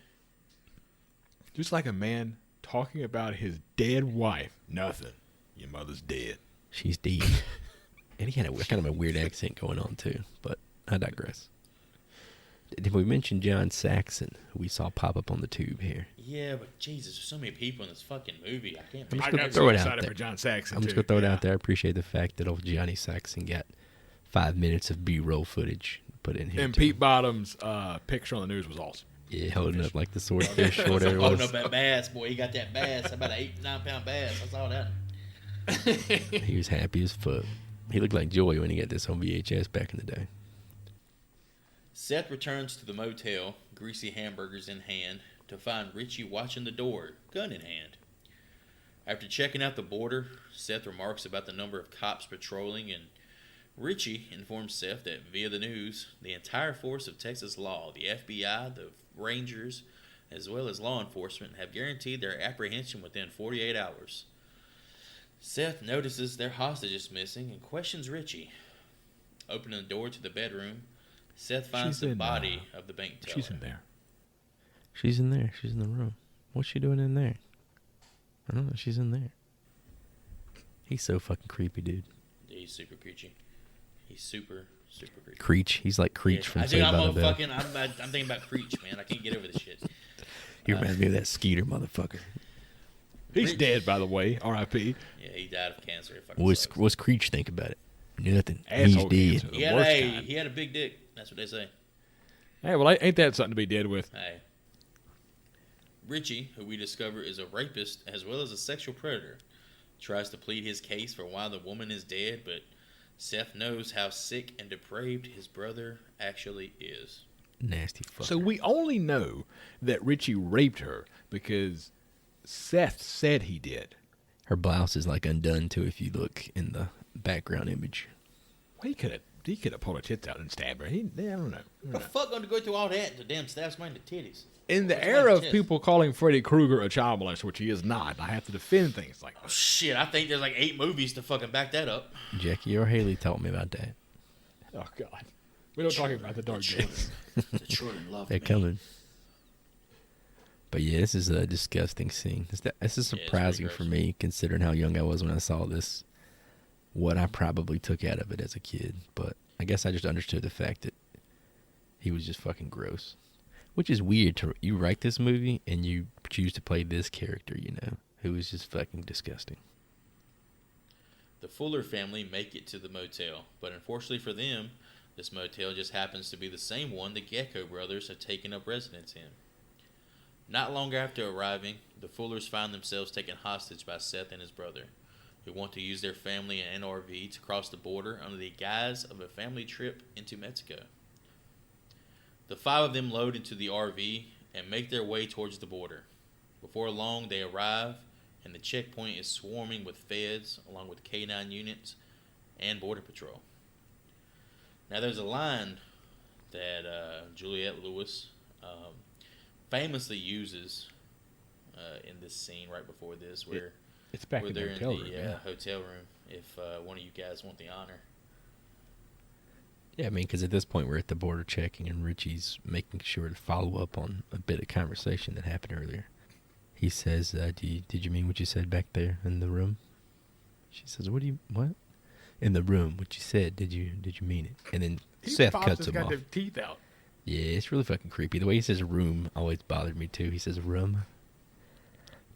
Speaker 2: Just like a man talking about his dead wife. Nothing. Your mother's dead.
Speaker 3: She's dead. And he had kind of a weird accent going on too, but I digress. Did we mention John Saxon, who we saw pop up on the tube here?
Speaker 1: Yeah, but Jesus, there's so many people in this fucking movie. I can't.
Speaker 3: I'm
Speaker 1: Think
Speaker 3: just
Speaker 2: I
Speaker 3: gonna
Speaker 2: got
Speaker 3: throw
Speaker 2: so
Speaker 3: it out
Speaker 2: excited
Speaker 3: there.
Speaker 2: for John Saxon.
Speaker 3: I'm just
Speaker 2: too.
Speaker 3: gonna throw it
Speaker 2: Yeah.
Speaker 3: out there. I appreciate the fact that old Johnny Saxon got 5 minutes of B-roll footage put in here.
Speaker 2: And
Speaker 3: too.
Speaker 2: Pete Bottom's picture on the news was awesome.
Speaker 3: Yeah, holding up like the swordfish or whatever it
Speaker 1: holding
Speaker 3: was.
Speaker 1: up that bass, boy. He got that bass, about an 8-9 pound bass. I saw that.
Speaker 3: He was happy as fuck. He looked like Joey when he got this on VHS back in the day.
Speaker 1: Seth returns to the motel, greasy hamburgers in hand, to find Richie watching the door, gun in hand. After checking out the border, Seth remarks about the number of cops patrolling, and Richie informs Seth that via the news, the entire force of Texas law, the FBI, the Rangers, as well as law enforcement, have guaranteed their apprehension within 48 hours. Seth notices their hostage is missing and questions Richie. Opening the door to the bedroom, Seth finds
Speaker 2: She's
Speaker 1: the
Speaker 2: in,
Speaker 1: body of the bank teller.
Speaker 2: She's in there.
Speaker 3: She's in there. She's in the room. What's she doing in there? I don't know. She's in there. He's so fucking creepy, dude.
Speaker 1: Yeah, he's super creepy. He's super creepy.
Speaker 3: Creech. He's like Creech from
Speaker 1: I think
Speaker 3: Saved
Speaker 1: I'm
Speaker 3: by the
Speaker 1: on
Speaker 3: Bell.
Speaker 1: fucking. I'm thinking about Creech, man. I can't get over this shit.
Speaker 3: He reminds me of that Skeeter motherfucker.
Speaker 2: He's
Speaker 1: Rich-
Speaker 2: dead, by the way. R.I.P.
Speaker 1: Yeah, he died of cancer. It fucking
Speaker 3: What's
Speaker 1: sucks.
Speaker 3: Creech think about it? Nothing.
Speaker 2: Asshole
Speaker 3: He's
Speaker 2: cancer.
Speaker 3: dead.
Speaker 1: He had,
Speaker 2: worst
Speaker 1: a,
Speaker 2: kind.
Speaker 1: he had a big dick. That's what they say.
Speaker 2: Hey, well, ain't that something to be dead with?
Speaker 1: Hey. Richie, who we discover is a rapist as well as a sexual predator, tries to plead his case for why the woman is dead, but Seth knows how sick and depraved his brother actually is.
Speaker 3: Nasty fucker.
Speaker 2: So we only know that Richie raped her because Seth said he did.
Speaker 3: Her blouse is like undone too if you look in the background image.
Speaker 2: Well, he could have pulled her tits out and stabbed her. I don't know.
Speaker 1: The fuck going to go through all that? The damn staff's made the titties.
Speaker 2: In the
Speaker 1: What's
Speaker 2: era
Speaker 1: my
Speaker 2: of
Speaker 1: tits?
Speaker 2: people calling Freddy Krueger a child molester, which he is not, I have to defend things like
Speaker 1: Oh,
Speaker 2: that.
Speaker 1: shit, I think there's like 8 movies to fucking back that up.
Speaker 3: Jackie or Haley told me about that.
Speaker 2: Oh, God. We don't talk about the dark days.
Speaker 1: The children love
Speaker 3: They're
Speaker 1: me.
Speaker 3: coming. But yeah, this is a disgusting scene. This is
Speaker 1: it's pretty
Speaker 3: surprising for
Speaker 1: gross.
Speaker 3: me, considering how young I was when I saw this. What I probably took out of it as a kid, but I guess I just understood the fact that he was just fucking gross. Which is weird. You write this movie and you choose to play this character, who is just fucking disgusting.
Speaker 1: The Fuller family make it to the motel, but unfortunately for them, this motel just happens to be the same one the Gecko brothers have taken up residence in. Not long after arriving, the Fullers find themselves taken hostage by Seth and his brother, who want to use their family and RV to cross the border under the guise of a family trip into Mexico. The 5 of them load into the RV and make their way towards the border. Before long, they arrive, and the checkpoint is swarming with feds, along with K-9 units and Border Patrol. Now, there's a line that Juliette Lewis famously uses in this scene right before this, where
Speaker 2: It's back
Speaker 1: where
Speaker 2: in the
Speaker 1: they're
Speaker 2: hotel
Speaker 1: in
Speaker 2: room.
Speaker 1: the
Speaker 2: Yeah.
Speaker 1: hotel room. If one of you guys want the honor.
Speaker 3: Yeah, I mean, because at this point we're at the border checking, and Richie's making sure to follow up on a bit of conversation that happened earlier. He says, did you mean what you said back there in the room? She says, what? In the room, what you said, did you mean it? And then Seth cuts him off.
Speaker 2: Their teeth out.
Speaker 3: Yeah, it's really fucking creepy. The way he says room always bothered me too. He says room.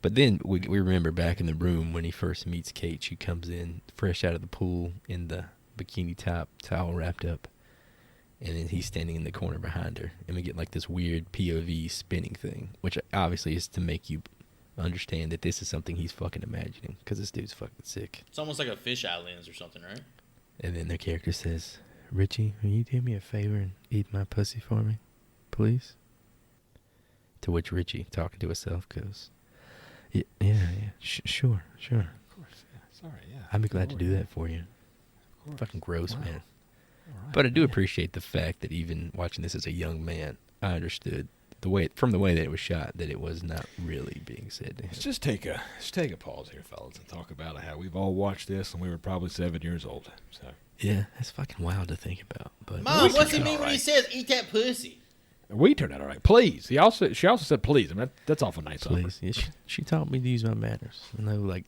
Speaker 3: But then we remember back in the room when he first meets Kate, she comes in fresh out of the pool in the bikini top, towel wrapped up. And then he's standing in the corner behind her. And we get like this weird POV spinning thing, which obviously is to make you understand that this is something he's fucking imagining, because this dude's fucking sick.
Speaker 1: It's almost like a fisheye lens or something, right?
Speaker 3: And then the character says, Richie, will you do me a favor and eat my pussy for me, please? To which Richie, talking to himself, goes, yeah, sure.
Speaker 2: Of course, yeah. Sorry, yeah.
Speaker 3: I'd be glad to do that for you.
Speaker 2: Of course.
Speaker 3: Fucking gross,
Speaker 2: Wow.
Speaker 3: man.
Speaker 2: All
Speaker 3: But I
Speaker 2: right,
Speaker 3: do
Speaker 2: yeah.
Speaker 3: appreciate the fact that even watching this as a young man, I understood from the way that it was shot, that it was not really being said to him.
Speaker 2: Let's just take a pause here, fellas, and talk about how we've all watched this when we were probably 7 years old. So
Speaker 3: Yeah, that's fucking wild to think about. But
Speaker 1: Mom, what's he
Speaker 2: turned
Speaker 1: mean
Speaker 2: out
Speaker 1: when he
Speaker 2: right.
Speaker 1: says eat that pussy?
Speaker 2: we turned out all right. Please. She also said please. I mean, that's awful nice of her.
Speaker 3: please, yeah, she taught me to use my manners. And I like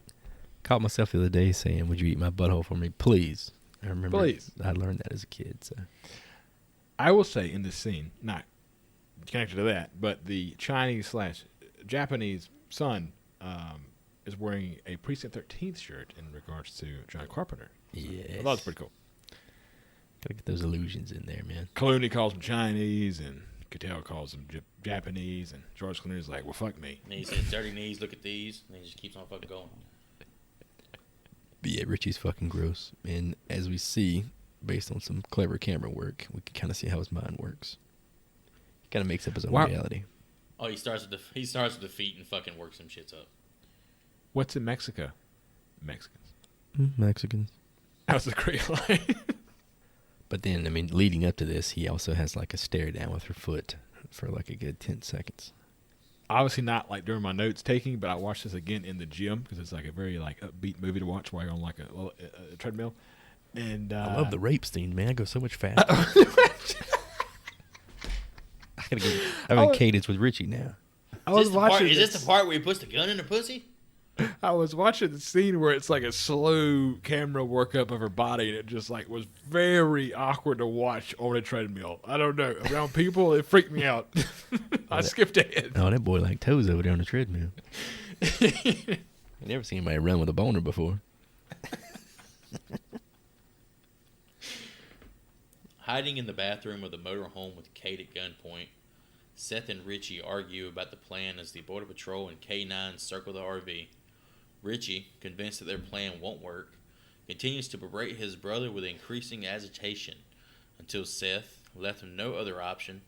Speaker 3: caught myself the other day saying, "Would you eat my butthole for me, please?" I remember
Speaker 2: Please.
Speaker 3: I learned that as a kid. So
Speaker 2: I will say in this scene, not connected to that, but the Chinese/Japanese son is wearing a Precinct 13th shirt in regards to John Carpenter.
Speaker 3: yeah,
Speaker 2: I thought it was pretty cool.
Speaker 3: Gotta get those illusions in there, man.
Speaker 2: Clooney calls him Chinese, and Cattell calls him Japanese, and George Clooney's like, well, fuck me.
Speaker 1: And he says, dirty knees, look at these. And he just keeps on fucking going.
Speaker 3: But yeah, Richie's fucking gross. And as we see, based on some clever camera work, we can kind of see how his mind works. He kind of makes up his own
Speaker 2: Wow.
Speaker 3: reality.
Speaker 1: Oh, he starts with the feet and fucking works some shits up.
Speaker 2: What's in Mexico? Mexicans.
Speaker 3: Mexicans.
Speaker 2: That was a great line.
Speaker 3: But then, I mean, leading up to this, he also has like a stare down with her foot for like a good 10 seconds.
Speaker 2: Obviously not like during my notes taking, but I watched this again in the gym because it's like a very like upbeat movie to watch while you're on like a treadmill. And
Speaker 3: I love the rape scene, man. I go so much faster. I gotta get. I'm in cadence with Richie now.
Speaker 1: Is this the part where he puts the gun in her pussy?
Speaker 2: I was watching the scene where it's like a slow camera workup of her body, and it just like was very awkward to watch on a treadmill. I don't know, around people, it freaked me out. I skipped ahead.
Speaker 3: Oh, that boy like toes over there on the treadmill. I never seen anybody run with a boner before.
Speaker 1: Hiding in the bathroom of the motorhome with Kate at gunpoint, Seth and Richie argue about the plan as the Border Patrol and K-9 circle the RV. Richie, convinced that their plan won't work, continues to berate his brother with increasing agitation until Seth, left with no other option,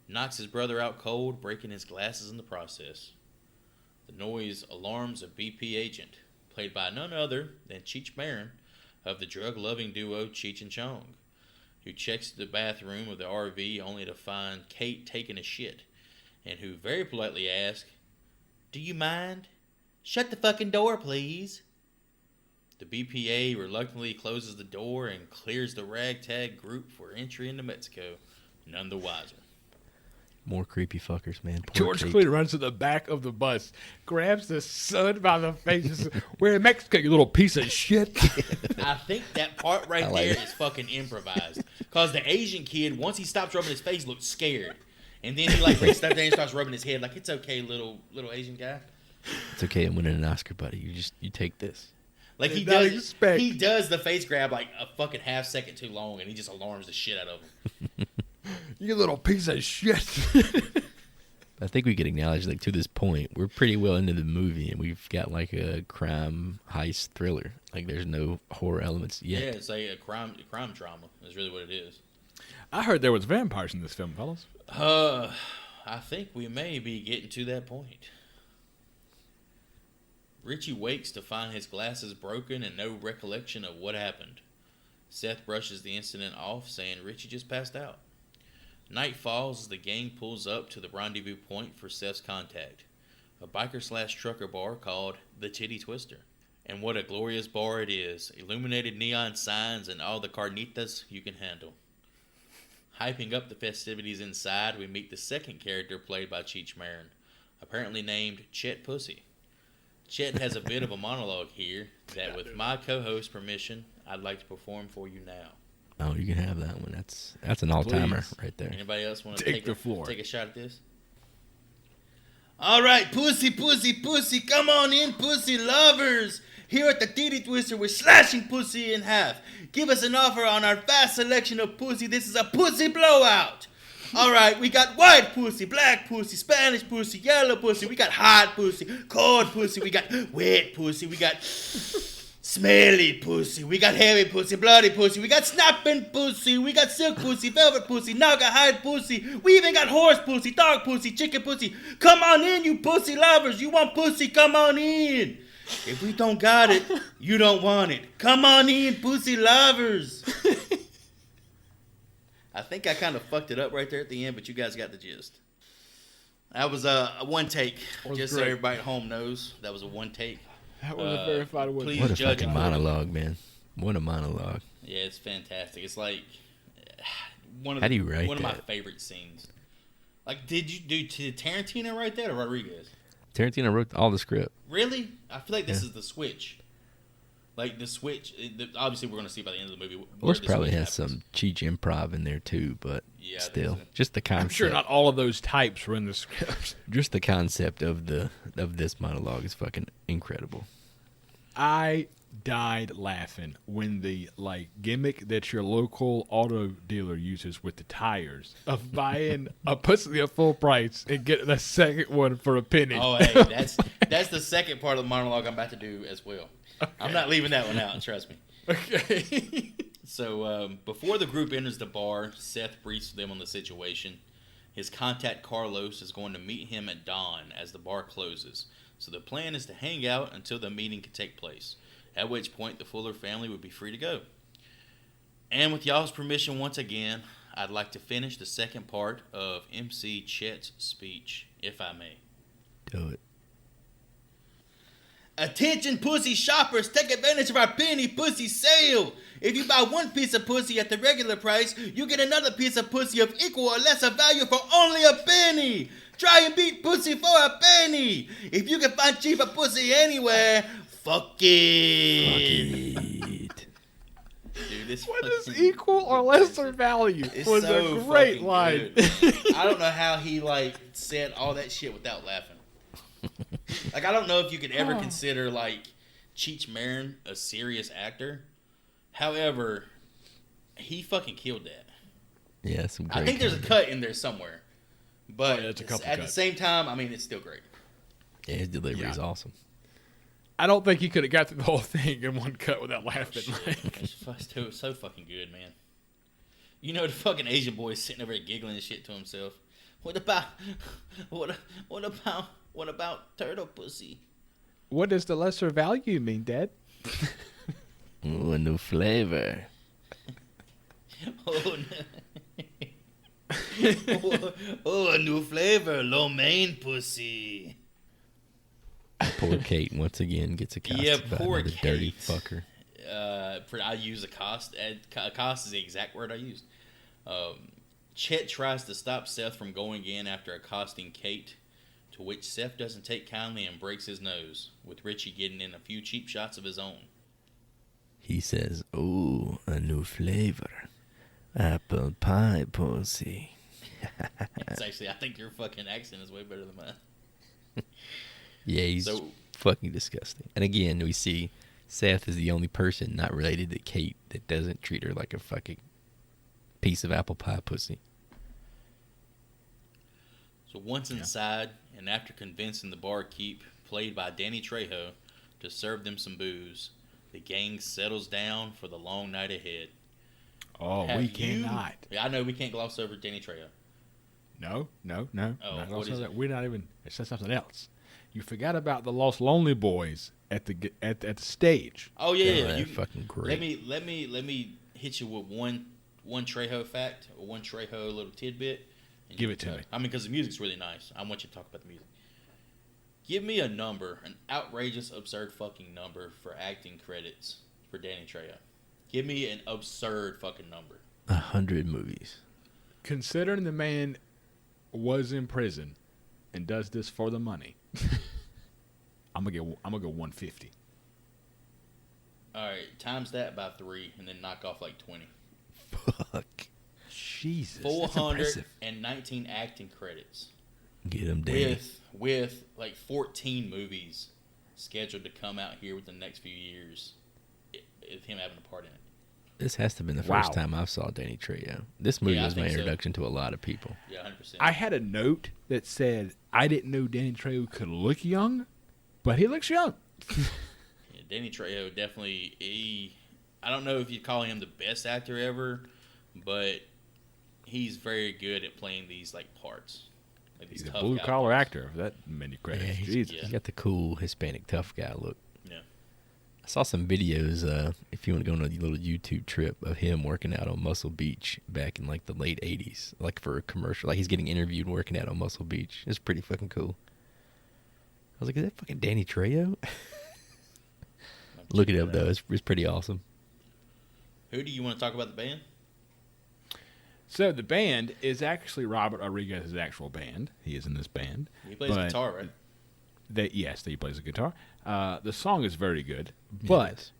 Speaker 1: knocks his brother out cold, breaking his glasses in the process. The noise alarms a BP agent, played by none other than Cheech Marin of the drug-loving duo Cheech and Chong, who checks the bathroom of the RV only to find Kate taking a shit, and who very politely asks, "Do you mind? Shut the fucking door, please." The BPA reluctantly closes the door and clears the ragtag group for entry into Mexico, none the wiser.
Speaker 3: More creepy fuckers, man. Poor
Speaker 2: George
Speaker 3: Kate.
Speaker 2: Clooney runs to the back of the bus, grabs the son by the face, and says, "We're in Mexico, you little piece of shit."
Speaker 1: I think that part right
Speaker 3: like
Speaker 1: there
Speaker 3: it.
Speaker 1: is fucking improvised. Because the Asian kid, once he stops rubbing his face, looks scared. And then he like steps down and starts rubbing his head like, it's okay, little Asian guy.
Speaker 3: It's okay. I'm winning an Oscar, buddy. You take this.
Speaker 1: Like he
Speaker 2: Without
Speaker 1: does,
Speaker 2: respect.
Speaker 1: he does the face grab like a fucking half second too long, and he just alarms the shit out of him.
Speaker 2: You little piece of shit.
Speaker 3: I think we could acknowledge, like, to this point, we're pretty well into the movie, and we've got like a crime heist thriller. Like, there's no horror elements yet.
Speaker 1: Yeah, it's like a crime drama. Is really what it is.
Speaker 2: I heard there was vampires in this film, fellas.
Speaker 1: I think we may be getting to that point. Richie wakes to find his glasses broken and no recollection of what happened. Seth brushes the incident off, saying Richie just passed out. Night falls as the gang pulls up to the rendezvous point for Seth's contact, a biker/trucker bar called the Titty Twister. And what a glorious bar it is, illuminated neon signs and all the carnitas you can handle. hyping up the festivities inside, we meet the second character played by Cheech Marin, apparently named Chet Pussy. Chet has a bit of a monologue here that, with my co-host permission, I'd like to perform for you now.
Speaker 3: Oh, you can have that one. That's an all-timer right there.
Speaker 1: Anybody else want to
Speaker 2: Take the floor.
Speaker 1: Take a shot at this? All right, pussy, pussy, pussy, come on in, pussy lovers. Here at the Titty Twister, we're slashing pussy in half. Give us an offer on our vast selection of pussy. This is a pussy blowout. All right, we got white pussy, black pussy, Spanish pussy, yellow pussy. We got hot pussy, cold pussy. We got wet pussy. We got smelly pussy. We got hairy pussy, bloody pussy. We got snapping pussy. We got silk pussy, velvet pussy, naga hide pussy. We even got horse pussy, dog pussy, chicken pussy. Come on in, you pussy lovers. You want pussy? Come on in. If we don't got it, you don't want it. Come on in, pussy lovers. I think I kind of fucked it up right there at the end, but you guys got the gist. That was a one take. Just so everybody at home knows, that was a one take.
Speaker 2: That was a verified one.
Speaker 1: Please
Speaker 3: What a
Speaker 1: judge
Speaker 3: fucking
Speaker 1: it.
Speaker 3: monologue, man. What a monologue.
Speaker 1: Yeah, it's fantastic. It's like one
Speaker 3: How do you write
Speaker 1: one of my
Speaker 3: that?
Speaker 1: favorite scenes. Like, did Tarantino write that or Rodriguez?
Speaker 3: Tarantino wrote all the script.
Speaker 1: Really? I feel like this is the switch. Like the switch. Obviously, we're going to see by the end of the movie.
Speaker 3: Of course, probably has some Cheech improv in there too, but
Speaker 1: Yeah,
Speaker 3: still,
Speaker 1: there's
Speaker 3: just the concept.
Speaker 2: I'm sure not all of those types were in the script.
Speaker 3: Just the concept of this monologue is fucking incredible.
Speaker 2: I died laughing when the gimmick that your local auto dealer uses with the tires of buying a pussy at full price and getting a second one for a penny.
Speaker 1: Oh, hey, that's the second part of the monologue I'm about to do as well. Okay. I'm not leaving that one out, trust me.
Speaker 2: Okay.
Speaker 1: So, before the group enters the bar, Seth briefs them on the situation. His contact, Carlos, is going to meet him at dawn as the bar closes. So the plan is to hang out until the meeting can take place, at which point the Fuller family would be free to go. And with y'all's permission once again, I'd like to finish the second part of MC Chet's speech, if I may.
Speaker 3: Do it.
Speaker 1: Attention pussy shoppers, take advantage of our penny pussy sale. If you buy one piece of pussy at the regular price, you get another piece of pussy of equal or lesser value for only a penny. Try and beat pussy for a penny. If you can find cheaper pussy anywhere, fuck it. Dude, this
Speaker 2: What is equal or lesser value?
Speaker 1: It's
Speaker 2: Was
Speaker 1: so
Speaker 2: a great
Speaker 1: fucking
Speaker 2: line.
Speaker 1: good. I don't know how he said all that shit without laughing. I don't know if you could ever consider Cheech Marin a serious actor. However, he fucking killed that.
Speaker 3: Yeah, some great
Speaker 1: I think there's a
Speaker 3: comedy.
Speaker 1: cut in there somewhere, but
Speaker 2: it's a couple
Speaker 1: at the
Speaker 2: cuts.
Speaker 1: same time, I mean, it's still great.
Speaker 3: Yeah, his delivery is awesome.
Speaker 2: I don't think he could have got through the whole thing in one cut without laughing.
Speaker 1: It's so fucking good, man. You know, the fucking Asian boy sitting over there giggling and shit to himself. What about turtle pussy?
Speaker 2: What does the lesser value mean, Dad?
Speaker 3: Ooh, a new flavor.
Speaker 1: Oh, no. Oh, a new flavor, lo mein pussy.
Speaker 3: Poor Kate once again gets accosted
Speaker 1: Yeah,
Speaker 3: by
Speaker 1: poor
Speaker 3: another dirty
Speaker 1: Kate.
Speaker 3: fucker.
Speaker 1: I use accost. Accost is the exact word I used. Chet tries to stop Seth from going in after accosting Kate, to which Seth doesn't take kindly and breaks his nose, with Richie getting in a few cheap shots of his own.
Speaker 3: He says, "Ooh, a new flavor, apple pie pussy."
Speaker 1: It's actually, I think your fucking accent is way better than mine.
Speaker 3: Yeah, he's fucking disgusting. And again, we see Seth is the only person not related to Kate that doesn't treat her like a fucking piece of apple pie pussy.
Speaker 1: So once inside, and after convincing the barkeep, played by Danny Trejo, to serve them some booze, the gang settles down for the long night ahead.
Speaker 2: Oh, we cannot.
Speaker 1: Yeah, I know we can't gloss over Danny Trejo.
Speaker 2: No.
Speaker 1: Oh,
Speaker 2: Not
Speaker 1: what
Speaker 2: also
Speaker 1: is
Speaker 2: that.
Speaker 1: it?
Speaker 2: We're not even. It says something else. You forgot about the Lost Lonely Boys at the stage.
Speaker 1: Oh yeah,
Speaker 3: they're
Speaker 1: you
Speaker 3: fucking great.
Speaker 1: Let me hit you with one Trejo fact or one Trejo little tidbit. And
Speaker 2: Give
Speaker 1: you
Speaker 2: it to
Speaker 1: can
Speaker 2: me.
Speaker 1: I mean, because the music's really nice. I want you to talk about the music. Give me a number, an outrageous, absurd fucking number for acting credits for Danny Trejo. Give me an absurd fucking number.
Speaker 3: 100 movies.
Speaker 2: Considering the man was in prison and does this for the money, I'm gonna go 150.
Speaker 1: All right, times that by 3, and then knock off like 20.
Speaker 3: Fuck.
Speaker 2: Jesus, that's impressive.
Speaker 1: 419 acting credits.
Speaker 3: Get him, Danny.
Speaker 1: With like 14 movies scheduled to come out here within the next few years. With him having a part in it.
Speaker 3: This has to have been the first time I saw Danny Trejo. This movie was my introduction to a lot of people.
Speaker 1: Yeah, 100%.
Speaker 2: I had a note that said, I didn't know Danny Trejo could look young, but he looks young.
Speaker 1: Yeah, Danny Trejo definitely, I don't know if you'd call him the best actor ever, but he's very good at playing these like parts. Like these
Speaker 2: He's a
Speaker 1: tough
Speaker 2: blue-collar
Speaker 1: guy
Speaker 2: actor. That many credits.
Speaker 3: Yeah,
Speaker 2: Jesus.
Speaker 3: he's got the cool Hispanic tough guy look.
Speaker 1: Yeah.
Speaker 3: I saw some videos, if you want to go on a little YouTube trip, of him working out on Muscle Beach back in like the late 80s, like for a commercial. Like he's getting interviewed working out on Muscle Beach. It's pretty fucking cool. I was like, is that fucking Danny Trejo? Look it up, though. It's pretty awesome.
Speaker 1: Who do you want to talk about the band?
Speaker 2: So the band is actually Robert Rodriguez's actual band. He is in this band.
Speaker 1: He plays guitar, right?
Speaker 2: Yes, he plays the guitar. The song is very good, but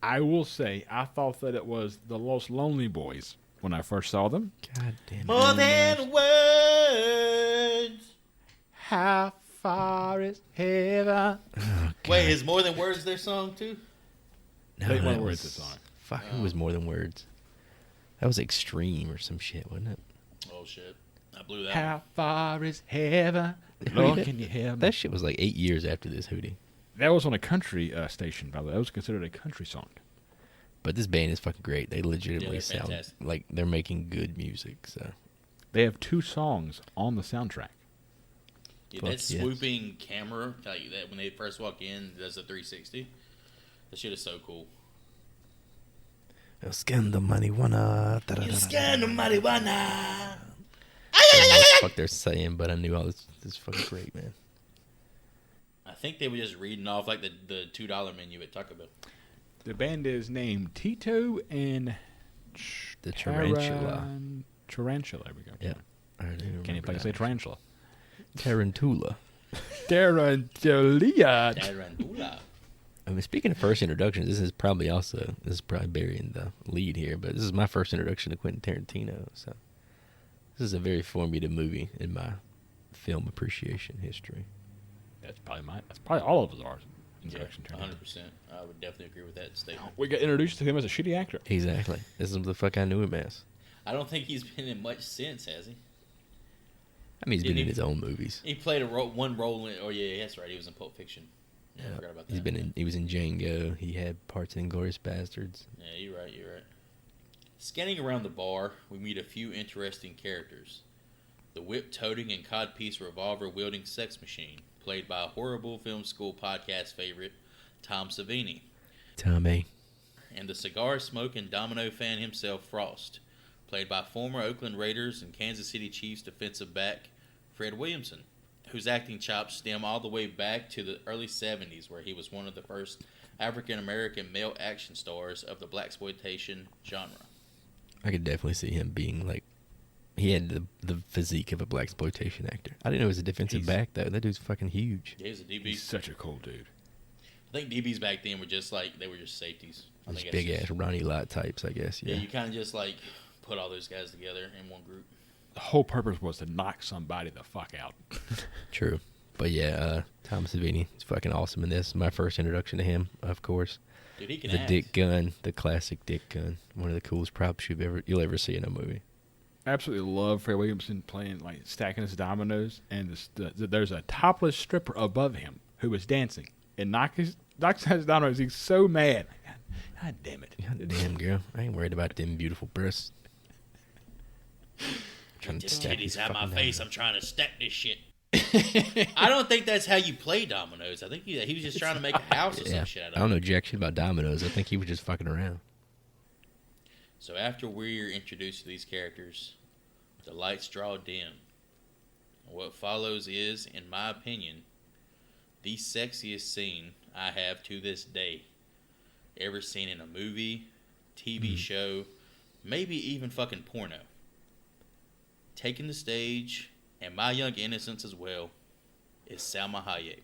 Speaker 2: I will say I thought that it was the Los Lonely Boys when I first saw them.
Speaker 3: God damn it.
Speaker 1: More than words.
Speaker 2: How far is heaven?
Speaker 3: Oh,
Speaker 1: Wait, is More Than Words their song too?
Speaker 3: No,
Speaker 2: They
Speaker 3: that
Speaker 2: were
Speaker 3: was
Speaker 2: the song.
Speaker 3: Fuck, it was More Than Words. That was Extreme or some shit, wasn't it?
Speaker 1: Oh shit, I blew that.
Speaker 2: How far is heaven? Lord, can you hear me?
Speaker 3: That shit was like 8 years after this, Hootie.
Speaker 2: That was on a country station, by the way. That was considered a country song.
Speaker 3: But this band is fucking great. They legitimately
Speaker 1: they're
Speaker 3: sound
Speaker 1: fantastic.
Speaker 3: like they're making good music. So
Speaker 2: They have 2 songs on the soundtrack.
Speaker 1: Yeah,
Speaker 3: Fuck
Speaker 1: that
Speaker 3: yes.
Speaker 1: swooping camera, like that when they first walk in, does a 360. That shit is so cool.
Speaker 3: Scandal marijuana.
Speaker 1: marijuana.
Speaker 3: I don't know what the fuck they're saying, but I knew all this. This is fucking great, man.
Speaker 1: I think they were just reading off like the $2 menu at Taco Bell.
Speaker 2: The band is named Tito and
Speaker 3: The Tarantula.
Speaker 2: Tarantula, there we go.
Speaker 3: Yeah. I don't even
Speaker 2: Can't even
Speaker 3: remember
Speaker 2: say
Speaker 3: that.
Speaker 2: tarantula.
Speaker 3: Tarantula.
Speaker 2: Tarantula.
Speaker 1: Tarantula.
Speaker 3: I mean, speaking of first introductions, this is probably burying the lead here, but this is my first introduction to Quentin Tarantino. So this is a very formative movie in my film appreciation history.
Speaker 2: That's probably all of ours.
Speaker 1: Yeah,
Speaker 2: Introduction to
Speaker 1: 100%. I would definitely agree with that statement.
Speaker 2: We got introduced to him as a shitty actor.
Speaker 3: Exactly. This is the fuck I knew him as.
Speaker 1: I don't think he's been in much since, has he?
Speaker 3: I mean, he's been
Speaker 1: Didn't
Speaker 3: in
Speaker 1: he-
Speaker 3: his own movies.
Speaker 1: He played one role in. Oh yeah, that's right. He was in Pulp Fiction. Yeah, I forgot about that.
Speaker 3: He was in Django. He had parts in Inglourious Bastards.
Speaker 1: Yeah, you're right. You're right. Scanning around the bar, we meet a few interesting characters. The whip-toting and codpiece revolver-wielding sex machine, played by a horrible film school podcast favorite, Tom Savini.
Speaker 3: Tommy.
Speaker 1: And the cigar-smoking domino fan himself, Frost, played by former Oakland Raiders and Kansas City Chiefs defensive back, Fred Williamson, whose acting chops stem all the way back to the early 70s, where he was one of the first African-American male action stars of the blaxploitation genre.
Speaker 3: I could definitely see him being like, he had the physique of a blaxploitation actor. I didn't know he was a defensive back though. That dude's fucking huge.
Speaker 1: Yeah, he's a DB.
Speaker 2: He's such a cool dude.
Speaker 1: I think DBs back then were just like, they were just safeties. I
Speaker 3: Those
Speaker 1: think
Speaker 3: big
Speaker 1: that's
Speaker 3: ass
Speaker 1: just-
Speaker 3: Ronnie Lott types, I guess.
Speaker 1: Yeah,
Speaker 3: Yeah.
Speaker 1: you kind of just like put all those guys together in one group.
Speaker 2: The whole purpose was to knock somebody the fuck out.
Speaker 3: True. But yeah, Tom Savini is fucking awesome in this. My first introduction to him, of course.
Speaker 1: Dude, he can
Speaker 3: The
Speaker 1: act.
Speaker 3: dick gun, the classic dick gun. One of the coolest props you'll ever see in a movie.
Speaker 2: Absolutely love Fred Williamson playing, like, stacking his dominoes, and there's a topless stripper above him who was dancing and knocks out his dominoes. He's so mad. God damn it.
Speaker 3: God damn, girl. I ain't worried about them beautiful breasts. Trying to
Speaker 1: Just
Speaker 3: stack
Speaker 1: titties
Speaker 3: these
Speaker 1: out my
Speaker 3: fucking
Speaker 1: face.
Speaker 3: dominoes.
Speaker 1: I'm trying to stack this shit. I don't think that's how you play dominoes. I think he was just trying to make a house or
Speaker 3: Yeah.
Speaker 1: some shit out of
Speaker 3: I don't
Speaker 1: it.
Speaker 3: know jack shit about dominoes. I think he was just fucking around.
Speaker 1: So after we're introduced to these characters, the lights draw dim. What follows is, in my opinion, the sexiest scene I have to this day ever seen in a movie, TV show, maybe even fucking porno. taking the stage, and my young innocence as well, is Salma Hayek.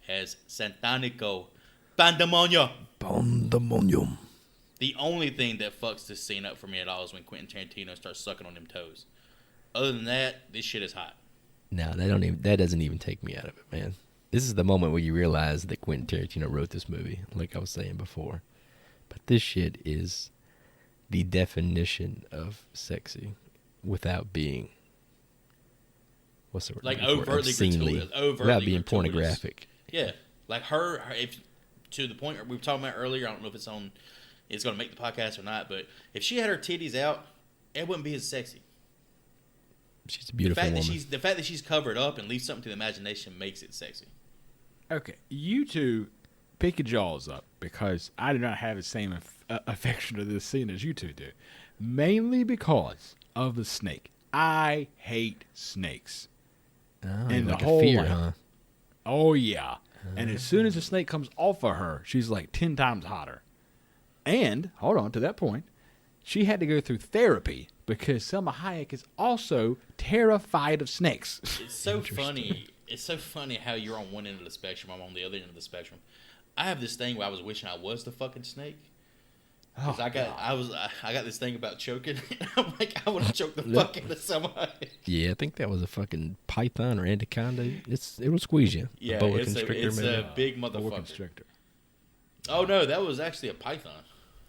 Speaker 1: Has Santanico Pandemonium.
Speaker 3: Pandemonium.
Speaker 1: The only thing that fucks this scene up for me at all is when Quentin Tarantino starts sucking on them toes. Other than that, this shit is hot.
Speaker 3: No, that doesn't even take me out of it, man. This is the moment where you realize that Quentin Tarantino wrote this movie, like I was saying before. But this shit is the definition of sexy without being, what's the word?
Speaker 1: Like overtly gratuitous.
Speaker 3: Without being pornographic.
Speaker 1: Yeah. Like her, if to the point we were talking about earlier, I don't know if it's going to make the podcast or not, but if she had her titties out, it wouldn't be as sexy.
Speaker 3: She's a beautiful woman.
Speaker 1: The fact that she's covered up and leaves something to the imagination makes it sexy.
Speaker 2: Okay, you two pick your jaws up because I do not have the same affection to this scene as you two do. Mainly because of the snake. I hate snakes.
Speaker 3: Oh,
Speaker 2: and
Speaker 3: like
Speaker 2: the whole
Speaker 3: fear, huh?
Speaker 2: Oh, yeah. And as soon as the snake comes off of her, she's like 10 times hotter. And, hold on to that point, she had to go through therapy because Selma Hayek is also terrified of snakes.
Speaker 1: It's so funny. It's so funny how you're on one end of the spectrum, I'm on the other end of the spectrum. I have this thing where I was wishing I was the fucking snake. Because I got this thing about choking. I'm like, I want to choke the fuck out of somebody.
Speaker 3: Yeah, I think that was a fucking python or anaconda. It'll squeeze you.
Speaker 1: Yeah, it's a big motherfucker.
Speaker 2: Constrictor.
Speaker 1: Oh no, that was actually a python.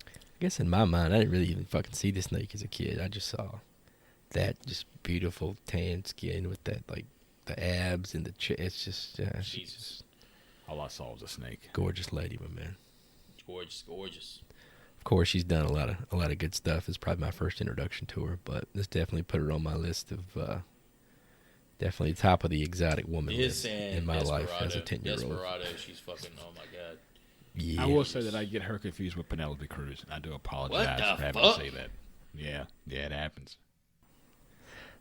Speaker 3: I guess in my mind, I didn't really even fucking see the snake as a kid. I just saw that just beautiful tan skin with that like the abs and the it's just
Speaker 1: Jesus.
Speaker 2: All I saw was a snake.
Speaker 3: Gorgeous lady, my man.
Speaker 1: Gorgeous.
Speaker 3: Of course, she's done a lot of good stuff. It's probably my first introduction to her, but this definitely put her on my list of definitely top of the exotic woman list in my life as a 10-year-old.
Speaker 1: Desperado, she's fucking, oh my god.
Speaker 3: Yeah.
Speaker 2: I will say that I get her confused with Penelope Cruz, and I do apologize for having to say that. Yeah, it happens.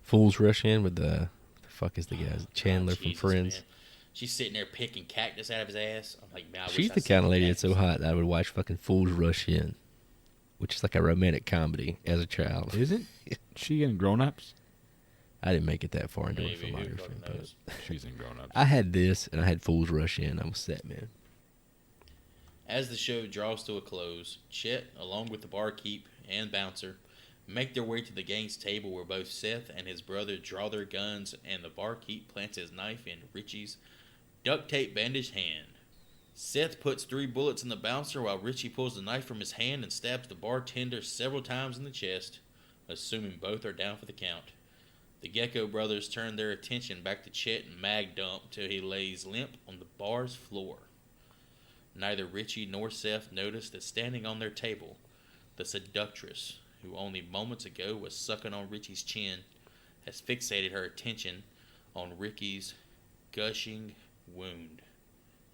Speaker 3: Fools rush in with the fuck is the guy? Chandler from Friends.
Speaker 1: Man. She's sitting there picking cactus out of his ass. I'm like, man,
Speaker 3: she's the kind of lady that's so hot that I would watch fucking Fools Rush In, which is like a romantic comedy as a child.
Speaker 2: Isn't she in Grown Ups?
Speaker 3: I didn't make it that far into her
Speaker 1: Maybe,
Speaker 3: filmography, but
Speaker 2: she's in Grown Ups.
Speaker 3: I had this and I had Fools Rush In. I was set, man.
Speaker 1: As the show draws to a close, Chet, along with the barkeep and bouncer, make their way to the gang's table where both Seth and his brother draw their guns and the barkeep plants his knife in Richie's duct tape bandaged hand. Seth puts 3 bullets in the bouncer while Richie pulls the knife from his hand and stabs the bartender several times in the chest, assuming both are down for the count. The Gecko brothers turn their attention back to Chet and Mag Dump till he lays limp on the bar's floor. Neither Richie nor Seth notice that standing on their table, the seductress, who only moments ago was sucking on Richie's chin, has fixated her attention on Ricky's gushing wound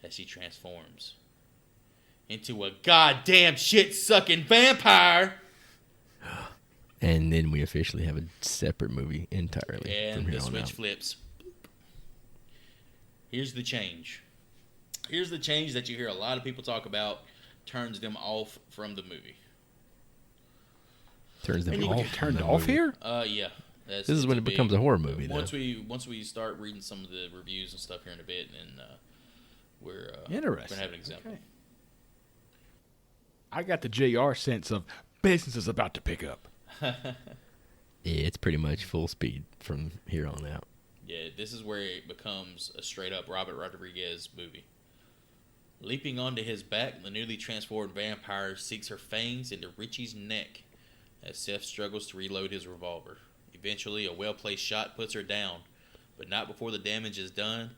Speaker 1: as she transforms into a goddamn shit-sucking vampire.
Speaker 3: And then we officially have a separate movie entirely.
Speaker 1: And the switch flips. Here's the change. Here's the change that you hear a lot of people talk about, turns them off from the movie.
Speaker 3: Turns them off.
Speaker 2: Turned off here?
Speaker 1: Yeah.
Speaker 3: This is when it becomes a horror movie.
Speaker 1: Once we start reading some of the reviews and stuff here in a bit, and we're gonna have an example.
Speaker 2: Okay. I got the JR sense of business is about to pick up.
Speaker 3: Yeah, it's pretty much full speed from here on out.
Speaker 1: Yeah, this is where it becomes a straight up Robert Rodriguez movie. Leaping onto his back, the newly transformed vampire seeks her fangs into Richie's neck as Seth struggles to reload his revolver. Eventually, a well-placed shot puts her down, but not before the damage is done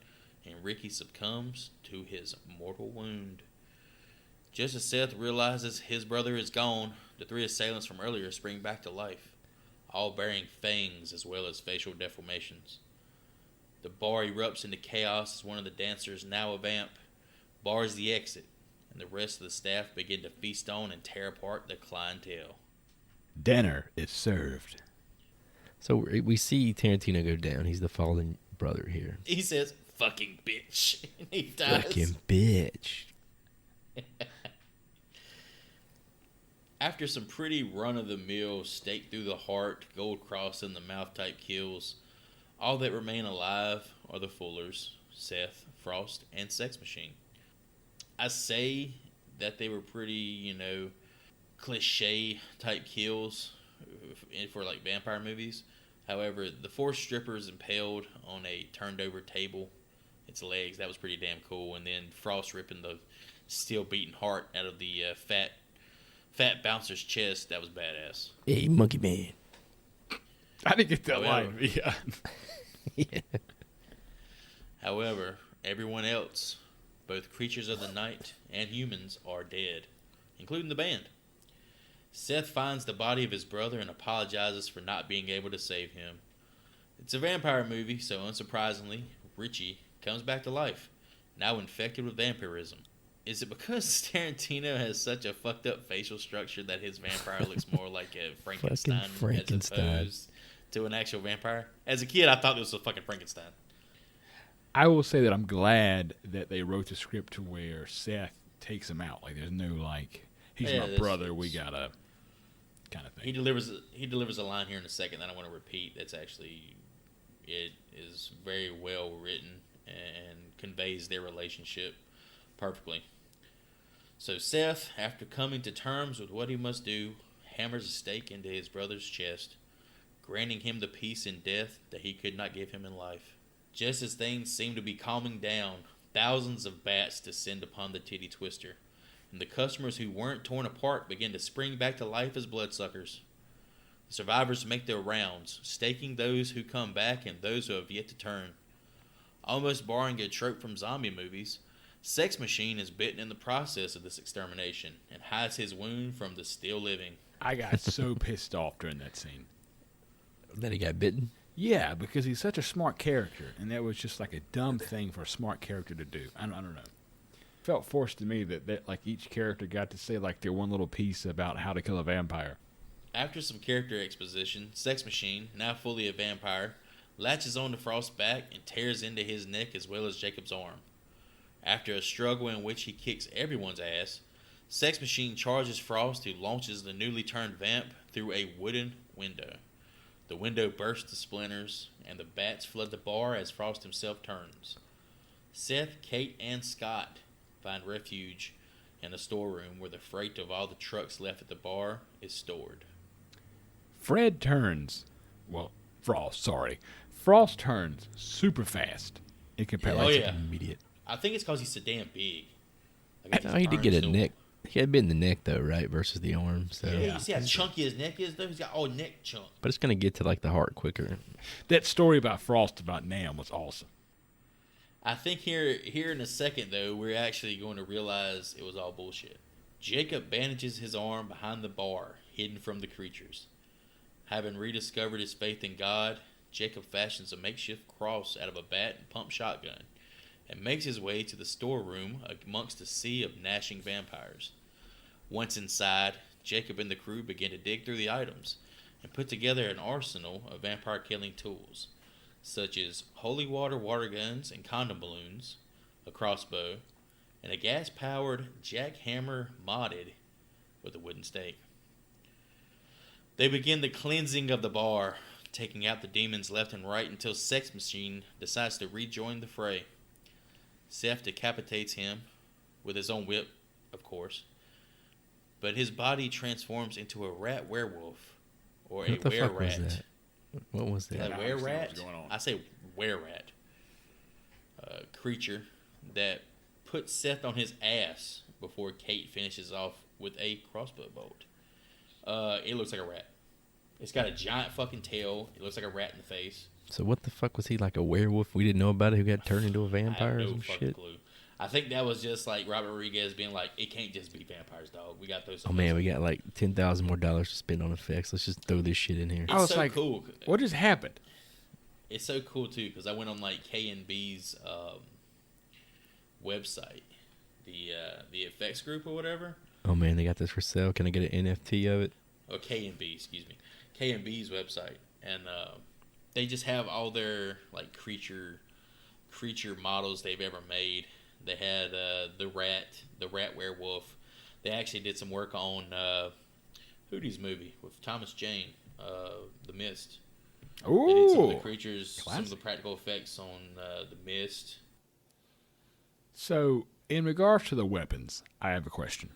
Speaker 1: and Ricky succumbs to his mortal wound. Just as Seth realizes his brother is gone, the 3 assailants from earlier spring back to life, all bearing fangs as well as facial deformations. The bar erupts into chaos as one of the dancers, now a vamp, bars the exit, and the rest of the staff begin to feast on and tear apart the clientele.
Speaker 2: Dinner is served.
Speaker 3: So we see Tarantino go down. He's the fallen brother here.
Speaker 1: He says, fucking bitch. And he dies.
Speaker 3: Fucking bitch.
Speaker 1: After some pretty run-of-the-mill stake through the heart, gold cross in the mouth type kills, all that remain alive are the Fullers, Seth, Frost, and Sex Machine. I say that they were pretty, cliche type kills for like vampire movies. However, the 4 strippers impaled on a turned over table, its legs, that was pretty damn cool. And then Frost ripping the steel beating heart out of the fat bouncer's chest, that was badass.
Speaker 3: Hey, monkey man.
Speaker 2: I didn't get that line. Yeah.
Speaker 3: Yeah.
Speaker 1: However, everyone else, both creatures of the night and humans, are dead, including the band. Seth finds the body of his brother and apologizes for not being able to save him. It's a vampire movie, so unsurprisingly, Richie comes back to life, now infected with vampirism. Is it because Tarantino has such a fucked up facial structure that his vampire looks more like a Frankenstein, as opposed to an actual vampire? As a kid, I thought this was a fucking Frankenstein.
Speaker 2: I will say that I'm glad that they wrote the script to where Seth takes him out. Like, there's no, he's my brother, we gotta kind of thing.
Speaker 1: He delivers a line here in a second that I want to repeat. That's actually, it is very well written and conveys their relationship perfectly. So Seth, after coming to terms with what he must do, hammers a stake into his brother's chest, granting him the peace in death that he could not give him in life. Just as things seem to be calming down, thousands of bats descend upon the titty twister, and the customers who weren't torn apart begin to spring back to life as bloodsuckers. The survivors make their rounds, staking those who come back and those who have yet to turn. Almost borrowing a trope from zombie movies, Sex Machine is bitten in the process of this extermination and hides his wound from the still living.
Speaker 2: I got so pissed off during that scene.
Speaker 3: That he got bitten?
Speaker 2: Yeah, because he's such a smart character, and that was just like a dumb thing for a smart character to do. I don't know. It felt forced to me that each character got to say their one little piece about how to kill a vampire.
Speaker 1: After some character exposition, Sex Machine, now fully a vampire, latches on to Frost's back and tears into his neck as well as Jacob's arm. After a struggle in which he kicks everyone's ass, Sex Machine charges Frost, who launches the newly turned vamp through a wooden window. The window bursts to splinters, and the bats flood the bar as Frost himself turns. Seth, Kate, and Scott find refuge in a storeroom where the freight of all the trucks left at the bar is stored.
Speaker 2: Frost turns super fast. It can
Speaker 3: immediate.
Speaker 1: I think it's because he's so damn big.
Speaker 3: He did get a neck. He had bit in the neck, though, right? Versus the arm. So.
Speaker 1: Yeah, you see how chunky his neck is, though? He's got all neck chunk.
Speaker 3: But it's going to get to, the heart quicker.
Speaker 2: That story about Frost about Nam was awesome.
Speaker 1: I think here in a second, though, we're actually going to realize it was all bullshit. Jacob bandages his arm behind the bar, hidden from the creatures. Having rediscovered his faith in God, Jacob fashions a makeshift cross out of a bat and pump shotgun, and makes his way to the storeroom amongst a sea of gnashing vampires. Once inside, Jacob and the crew begin to dig through the items and put together an arsenal of vampire-killing tools, such as holy water guns and condom balloons, a crossbow, and a gas-powered jackhammer modded with a wooden stake. They begin the cleansing of the bar, taking out the demons left and right until Sex Machine decides to rejoin the fray. Seth decapitates him with his own whip, of course, but his body transforms into a rat werewolf, or a were-rat.
Speaker 3: What was that?
Speaker 1: A were-rat? I say were-rat. Creature that puts Seth on his ass before Kate finishes off with a crossbow bolt. It looks like a rat. It's got a giant fucking tail. It looks like a rat in the face.
Speaker 3: So what the fuck was he, like a werewolf we didn't know about it, who got turned into a vampire or some shit?
Speaker 1: Clue. I think that was just like Robert Rodriguez being like, it can't just be vampires, dog. We got those.
Speaker 3: Oh man, we got like $10,000 more to spend on effects. Let's just throw this shit in here.
Speaker 1: It's
Speaker 2: I was
Speaker 1: so cool.
Speaker 2: What just happened?
Speaker 1: It's so cool too because I went on like K&B's website, the effects group or whatever.
Speaker 3: Oh man, they got this for sale. Can I get an NFT of it?
Speaker 1: Or K&B, excuse me. K&B's website, and they just have all their like creature models they've ever made. They had the rat werewolf. They actually did some work on Hootie's movie with Thomas Jane, The Mist. They did some of the
Speaker 2: Ooh.
Speaker 1: creatures, some of the practical effects on The Mist.
Speaker 2: So, in regards to the weapons, I have a question.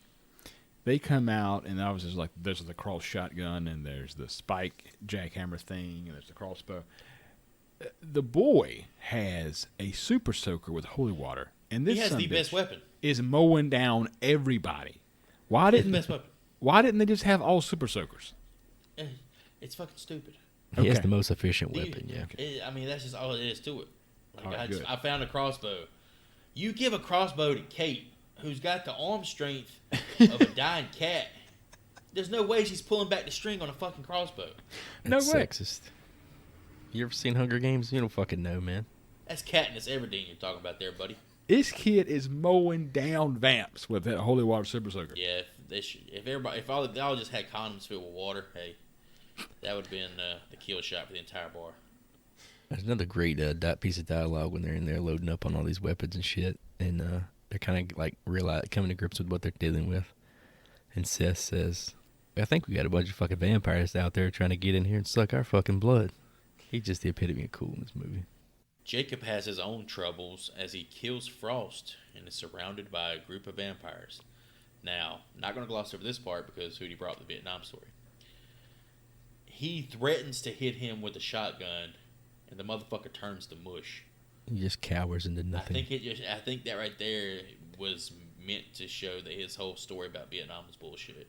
Speaker 2: They come out, and obviously there's the cross shotgun, and there's the spike jackhammer thing, and there's the crossbow. The boy has a super soaker with holy water, and this
Speaker 1: He has the best weapon.
Speaker 2: is mowing down everybody. Why
Speaker 1: It's the
Speaker 2: didn't
Speaker 1: best weapon.
Speaker 2: Why didn't they just have all super soakers?
Speaker 1: It's fucking stupid.
Speaker 3: He has
Speaker 2: Okay.
Speaker 3: the most efficient weapon, yeah.
Speaker 1: That's just all it is to it. Like
Speaker 2: All right, good.
Speaker 1: I found a crossbow. You give a crossbow to Kate, who's got the arm strength of a dying cat. There's no way she's pulling back the string on a fucking crossbow.
Speaker 2: No
Speaker 3: That's
Speaker 2: way.
Speaker 3: sexist. You ever seen Hunger Games? You don't fucking know, man.
Speaker 1: That's Katniss Everdeen you're talking about there, buddy.
Speaker 2: This kid is mowing down vamps with that holy water super soaker.
Speaker 1: Yeah, if all just had condoms filled with water, hey, that would have been the kill shot for the entire bar.
Speaker 3: There's another great piece of dialogue when they're in there loading up on all these weapons and shit, and they're kind of like coming to grips with what they're dealing with. And Seth says, "I think we got a bunch of fucking vampires out there trying to get in here and suck our fucking blood." He's just the epitome of cool in this movie.
Speaker 1: Jacob has his own troubles as he kills Frost and is surrounded by a group of vampires. Now, not going to gloss over this part because Hootie brought the Vietnam story. He threatens to hit him with a shotgun, and the motherfucker turns to mush.
Speaker 3: He just cowers into nothing.
Speaker 1: I think that right there was meant to show that his whole story about Vietnam was bullshit.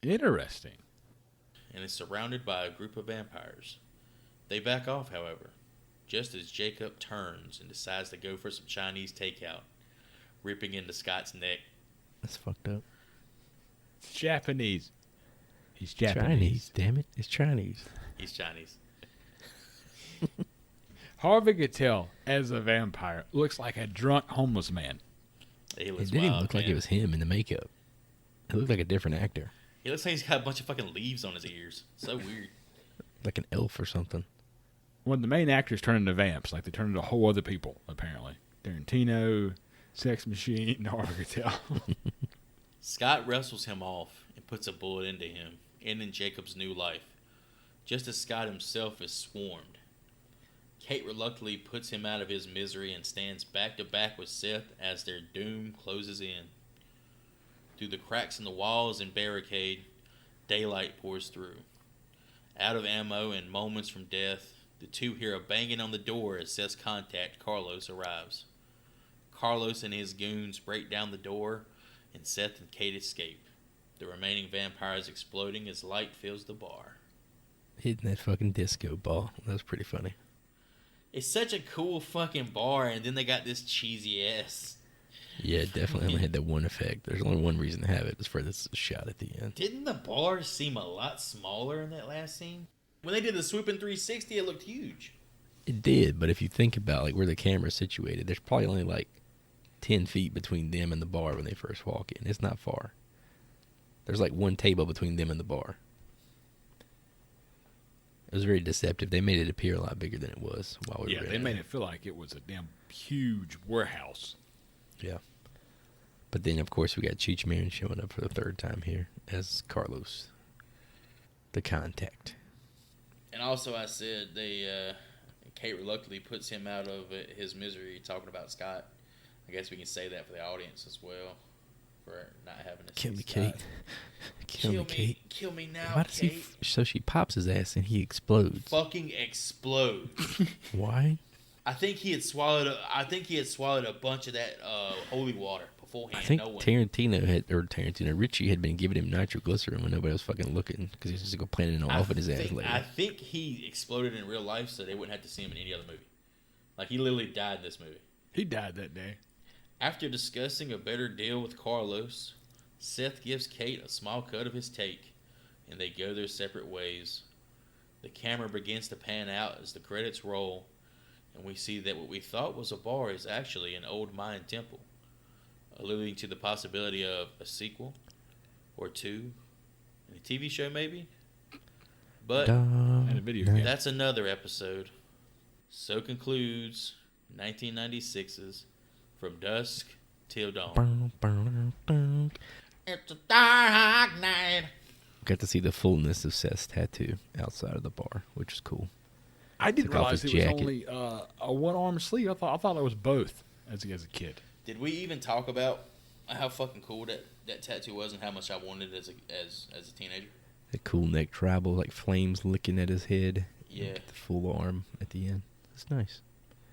Speaker 2: Interesting.
Speaker 1: And is surrounded by a group of vampires. They back off, however, just as Jacob turns and decides to go for some Chinese takeout, ripping into Scott's neck.
Speaker 3: That's fucked up.
Speaker 2: It's Japanese. He's
Speaker 3: Chinese,
Speaker 2: Japanese.
Speaker 3: damn it. It's Chinese.
Speaker 1: He's Chinese.
Speaker 2: Harvey Keitel, as a vampire, looks like a drunk homeless man.
Speaker 1: He
Speaker 3: It
Speaker 1: looks
Speaker 3: didn't even
Speaker 1: wild,
Speaker 3: look like
Speaker 1: man.
Speaker 3: it was him in the makeup. It looked like a different actor.
Speaker 1: He looks like he's got a bunch of fucking leaves on his ears. So weird.
Speaker 3: Like an elf or something.
Speaker 2: When the main actors turn into vamps, like they turn into whole other people, apparently. Tarantino, Sex Machine, Harvey Keitel.
Speaker 1: Scott wrestles him off and puts a bullet into him, ending Jacob's new life, just as Scott himself is swarmed. Kate reluctantly puts him out of his misery and stands back to back with Seth as their doom closes in. Through the cracks in the walls and barricade, daylight pours through. Out of ammo and moments from death, the two hear a banging on the door as Seth's contact, Carlos, arrives. Carlos and his goons break down the door, and Seth and Kate escape, the remaining vampires exploding as light fills the bar.
Speaker 3: Hitting that fucking disco ball. That was pretty funny.
Speaker 1: It's such a cool fucking bar, and then they got this cheesy ass.
Speaker 3: Yeah, it definitely only had that one effect. There's only one reason to have it. It's for this shot at the end.
Speaker 1: Didn't the bar seem a lot smaller in that last scene? When they did the swooping 360, it looked huge.
Speaker 3: It did, but if you think about like where the camera's situated, there's probably only like 10 feet between them and the bar when they first walk in. It's not far. There's like one table between them and the bar. It was very deceptive. They made it appear a lot bigger than it was while we were in
Speaker 2: They
Speaker 3: it.
Speaker 2: made it feel like it was a damn huge warehouse.
Speaker 3: Yeah. But then, of course, we got Cheech Marin showing up for the third time here as Carlos, the contact.
Speaker 1: And also, I said Kate reluctantly puts him out of his misery, talking about Scott. I guess we can say that for the audience as well, for not having to
Speaker 3: Kill
Speaker 1: see
Speaker 3: me,
Speaker 1: Scott.
Speaker 3: Kate. Kill me, Kate.
Speaker 1: Kill me now,
Speaker 3: Why does
Speaker 1: Kate.
Speaker 3: so she pops his ass and he explodes.
Speaker 1: Fucking explode.
Speaker 3: Why?
Speaker 1: I think he had swallowed a bunch of that holy water beforehand.
Speaker 3: I think
Speaker 1: knowing.
Speaker 3: Richie had been giving him nitroglycerin when nobody was fucking looking because he was just going to plan it off at his ass later.
Speaker 1: I think he exploded in real life so they wouldn't have to see him in any other movie. Like, he literally died in this movie.
Speaker 2: He died that day.
Speaker 1: After discussing a better deal with Carlos, Seth gives Kate a small cut of his take, and they go their separate ways. The camera begins to pan out as the credits roll, and we see that what we thought was a bar is actually an old Mayan temple, alluding to the possibility of a sequel or two, and a TV show maybe. But
Speaker 2: And a video game.
Speaker 1: that's another episode. So concludes 1996's From Dusk Till Dawn.
Speaker 3: Bow, bow, bow.
Speaker 1: It's a dark night.
Speaker 3: Got to see the fullness of Seth's tattoo outside of the bar, which is cool.
Speaker 2: I didn't
Speaker 3: Took off
Speaker 2: realize
Speaker 3: his
Speaker 2: it was
Speaker 3: jacket.
Speaker 2: only a one-arm sleeve. I thought it was both as a kid.
Speaker 1: Did we even talk about how fucking cool that tattoo was and how much I wanted it as a teenager?
Speaker 3: The cool neck tribal, like flames licking at his head.
Speaker 1: Yeah.
Speaker 3: The full arm at the end. It's nice.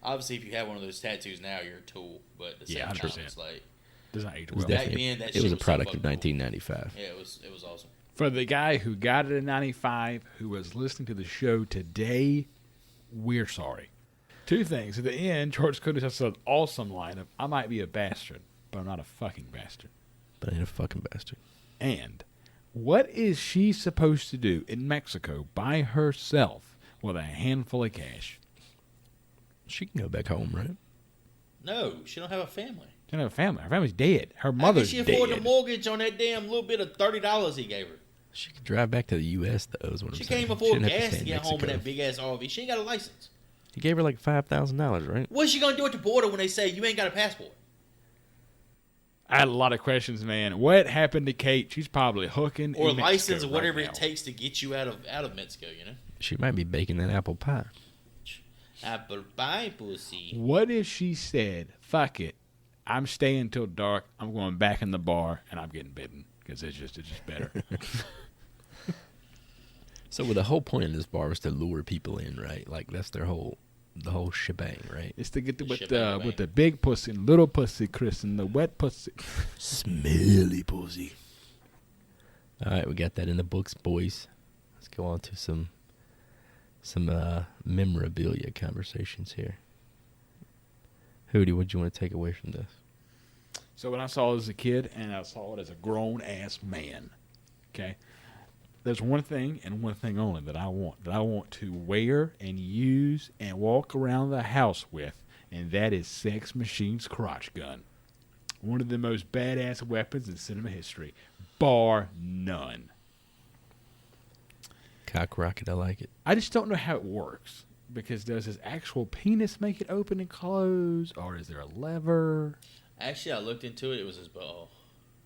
Speaker 1: Obviously, if you have one of those tattoos now, you're a tool. But at the same
Speaker 2: Yeah,
Speaker 1: time,
Speaker 2: 100%.
Speaker 1: it's like
Speaker 2: Does not age
Speaker 3: It was
Speaker 2: well.
Speaker 1: Back
Speaker 3: definitely
Speaker 1: then, that
Speaker 3: it
Speaker 1: shit
Speaker 3: was a
Speaker 1: was so
Speaker 3: product of
Speaker 1: fucking cool.
Speaker 3: 1995.
Speaker 1: yeah, it was awesome.
Speaker 2: For the guy who got it in 95, who was listening to the show today, we're sorry. Two things. At the end, George Clooney has an awesome line of, I might be a bastard, but I'm not a fucking bastard.
Speaker 3: But I ain't a fucking bastard.
Speaker 2: And what is she supposed to do in Mexico by herself with a handful of cash?
Speaker 3: She can go back home, right?
Speaker 1: No, she don't have a family.
Speaker 2: She doesn't have a family. Her family's dead. Her
Speaker 1: How can
Speaker 2: mother's
Speaker 1: she afford the
Speaker 2: dead.
Speaker 1: mortgage on that damn little bit of $30 he gave her?
Speaker 3: She could drive back to the U.S., though, is what I'm
Speaker 1: She
Speaker 3: saying.
Speaker 1: can't even afford
Speaker 3: didn't have
Speaker 1: gas
Speaker 3: stay
Speaker 1: to
Speaker 3: in
Speaker 1: get home in
Speaker 3: Mexico.
Speaker 1: that big ass RV. She ain't got a license.
Speaker 3: He gave her like $5,000, right?
Speaker 1: What's she gonna do at the border when they say you ain't got a passport?
Speaker 2: I had a lot of questions, man. What happened to Kate? She's probably hooking
Speaker 1: Or
Speaker 2: in
Speaker 1: license
Speaker 2: Mexico
Speaker 1: or whatever
Speaker 2: right
Speaker 1: it
Speaker 2: now.
Speaker 1: takes to get you out of Mexico, you know?
Speaker 3: She might be baking that apple pie.
Speaker 1: Apple pie pussy.
Speaker 2: What if she said, fuck it, I'm staying till dark, I'm going back in the bar, and I'm getting bitten, because it's just better.
Speaker 3: So the whole point of this bar was to lure people in, right? Like that's the whole shebang, right?
Speaker 2: It's to get
Speaker 1: The
Speaker 2: with
Speaker 1: shebang bang.
Speaker 2: the big pussy and little pussy, Chris, and the wet pussy.
Speaker 3: Smelly pussy. All right, we got that in the books, boys. Let's go on to some memorabilia conversations here. Hootie, what do you want to take away from this?
Speaker 2: So when I saw it as a kid, and I saw it as a grown-ass man, okay, there's one thing and one thing only that I want to wear and use and walk around the house with, and that is Sex Machine's crotch gun. One of the most badass weapons in cinema history, bar none.
Speaker 3: Cock rocket, I like it.
Speaker 2: I just don't know how it works, because does his actual penis make it open and close, or is there a lever?
Speaker 1: Actually, I looked into it. It was his butthole.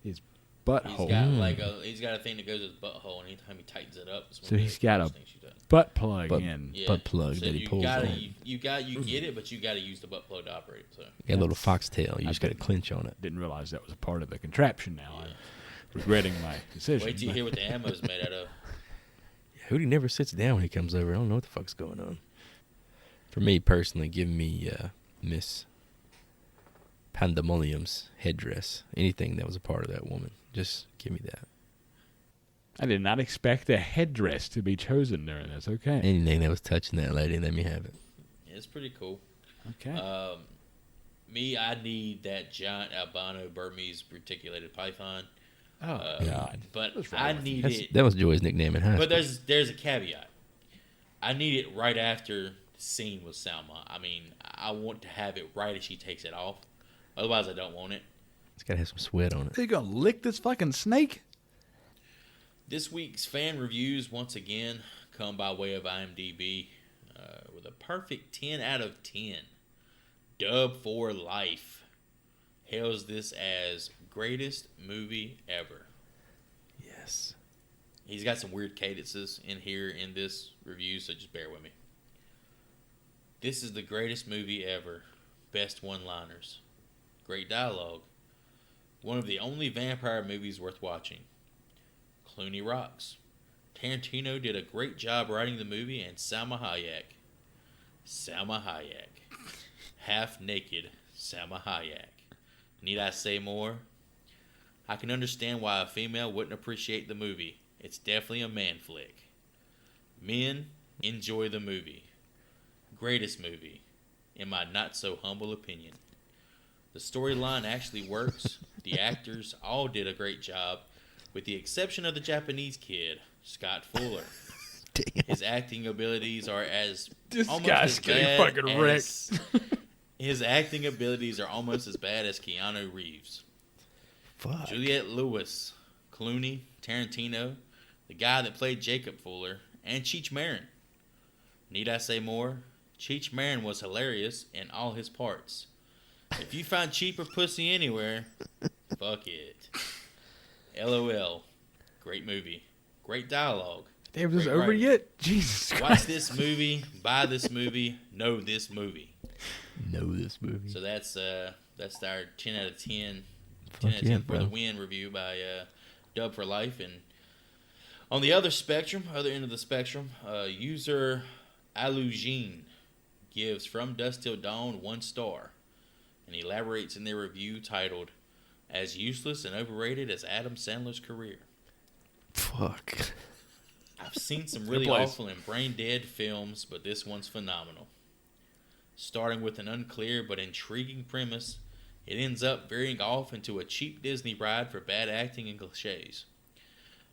Speaker 2: His
Speaker 1: He's
Speaker 2: butthole.
Speaker 1: got he's got a thing that goes with his butthole, and anytime he tightens it up, it's one
Speaker 2: So
Speaker 1: of
Speaker 2: he's
Speaker 1: the
Speaker 2: got
Speaker 1: first
Speaker 2: a
Speaker 1: things she does.
Speaker 2: butt plug
Speaker 3: Butt-
Speaker 2: in.
Speaker 1: Yeah.
Speaker 3: butt plug
Speaker 1: So
Speaker 3: that he
Speaker 1: you
Speaker 3: pulls
Speaker 1: gotta,
Speaker 3: on.
Speaker 1: You get it, but you got to use the butt plug to operate it. So
Speaker 3: You got a little foxtail. You just got to
Speaker 2: didn't-
Speaker 3: clinch on it.
Speaker 2: Didn't realize that was a part of the contraption now.
Speaker 1: Yeah.
Speaker 2: I'm regretting my decision.
Speaker 1: wait till you
Speaker 2: but-
Speaker 1: hear what the ammo's made out of.
Speaker 3: Hootie never sits down when he comes over. I don't know what the fuck's going on. For me personally, give me Miss Pandemonium's headdress. Anything that was a part of that woman. Just give me that.
Speaker 2: I did not expect a headdress to be chosen during this. Okay.
Speaker 3: Anything that was touching that lady, let me have it.
Speaker 1: It's pretty cool.
Speaker 2: Okay.
Speaker 1: I need that giant albino Burmese reticulated python.
Speaker 2: oh,
Speaker 1: Uh,
Speaker 2: God.
Speaker 1: But
Speaker 2: What's wrong
Speaker 1: I
Speaker 2: with
Speaker 1: need
Speaker 3: That's,
Speaker 1: it.
Speaker 3: that was Joy's nickname in high
Speaker 1: But
Speaker 3: school.
Speaker 1: there's a caveat. I need it right after the scene with Salma. I mean, I want to have it right as she takes it off. Otherwise, I don't want it.
Speaker 3: It's got to have some sweat on it.
Speaker 2: Are you going to lick this fucking snake?
Speaker 1: This week's fan reviews, once again, come by way of IMDb with a perfect 10 out of 10. Dub for life. Hails this as greatest movie ever.
Speaker 3: Yes.
Speaker 1: He's got some weird cadences in here in this review, so just bear with me. This is the greatest movie ever. Best one-liners. Great dialogue. One of the only vampire movies worth watching. Clooney rocks. Tarantino did a great job writing the movie, and Salma Hayek. Salma Hayek. Half-naked Salma Hayek. Need I say more? I can understand why a female wouldn't appreciate the movie. It's definitely a man flick. Men, enjoy the movie. Greatest movie, in my not-so-humble opinion. The storyline actually works. The actors all did a great job, with the exception of the Japanese kid, Scott Fuller.
Speaker 3: Damn.
Speaker 1: His acting abilities are
Speaker 2: This
Speaker 1: almost
Speaker 2: guy's
Speaker 1: as
Speaker 2: getting
Speaker 1: bad
Speaker 2: fucking wrecked.
Speaker 1: as- His acting abilities are almost as bad as Keanu Reeves.
Speaker 3: Fuck.
Speaker 1: Juliette Lewis, Clooney, Tarantino, the guy that played Jacob Fuller, and Cheech Marin. Need I say more? Cheech Marin was hilarious in all his parts. If you find cheaper pussy anywhere, fuck it. LOL. Great movie. great dialogue.
Speaker 2: Damn, is this
Speaker 1: Great
Speaker 2: over
Speaker 1: writing.
Speaker 2: yet? Jesus Christ.
Speaker 1: Watch this movie, buy this movie, know this movie.
Speaker 3: Know this movie.
Speaker 1: So that's our 10 out of 10.
Speaker 3: Fuck
Speaker 1: 10 out of 10
Speaker 3: yeah,
Speaker 1: for
Speaker 3: bro.
Speaker 1: the Win review by Dub for Life. And on the other end of the spectrum, user Alugine gives From Dusk Till Dawn 1 star and elaborates in their review titled As Useless and Overrated as Adam Sandler's Career.
Speaker 3: Fuck.
Speaker 1: I've seen some really awful and brain-dead films, but this one's phenomenal. Starting with an unclear but intriguing premise, it ends up veering off into a cheap Disney ride for bad acting and cliches.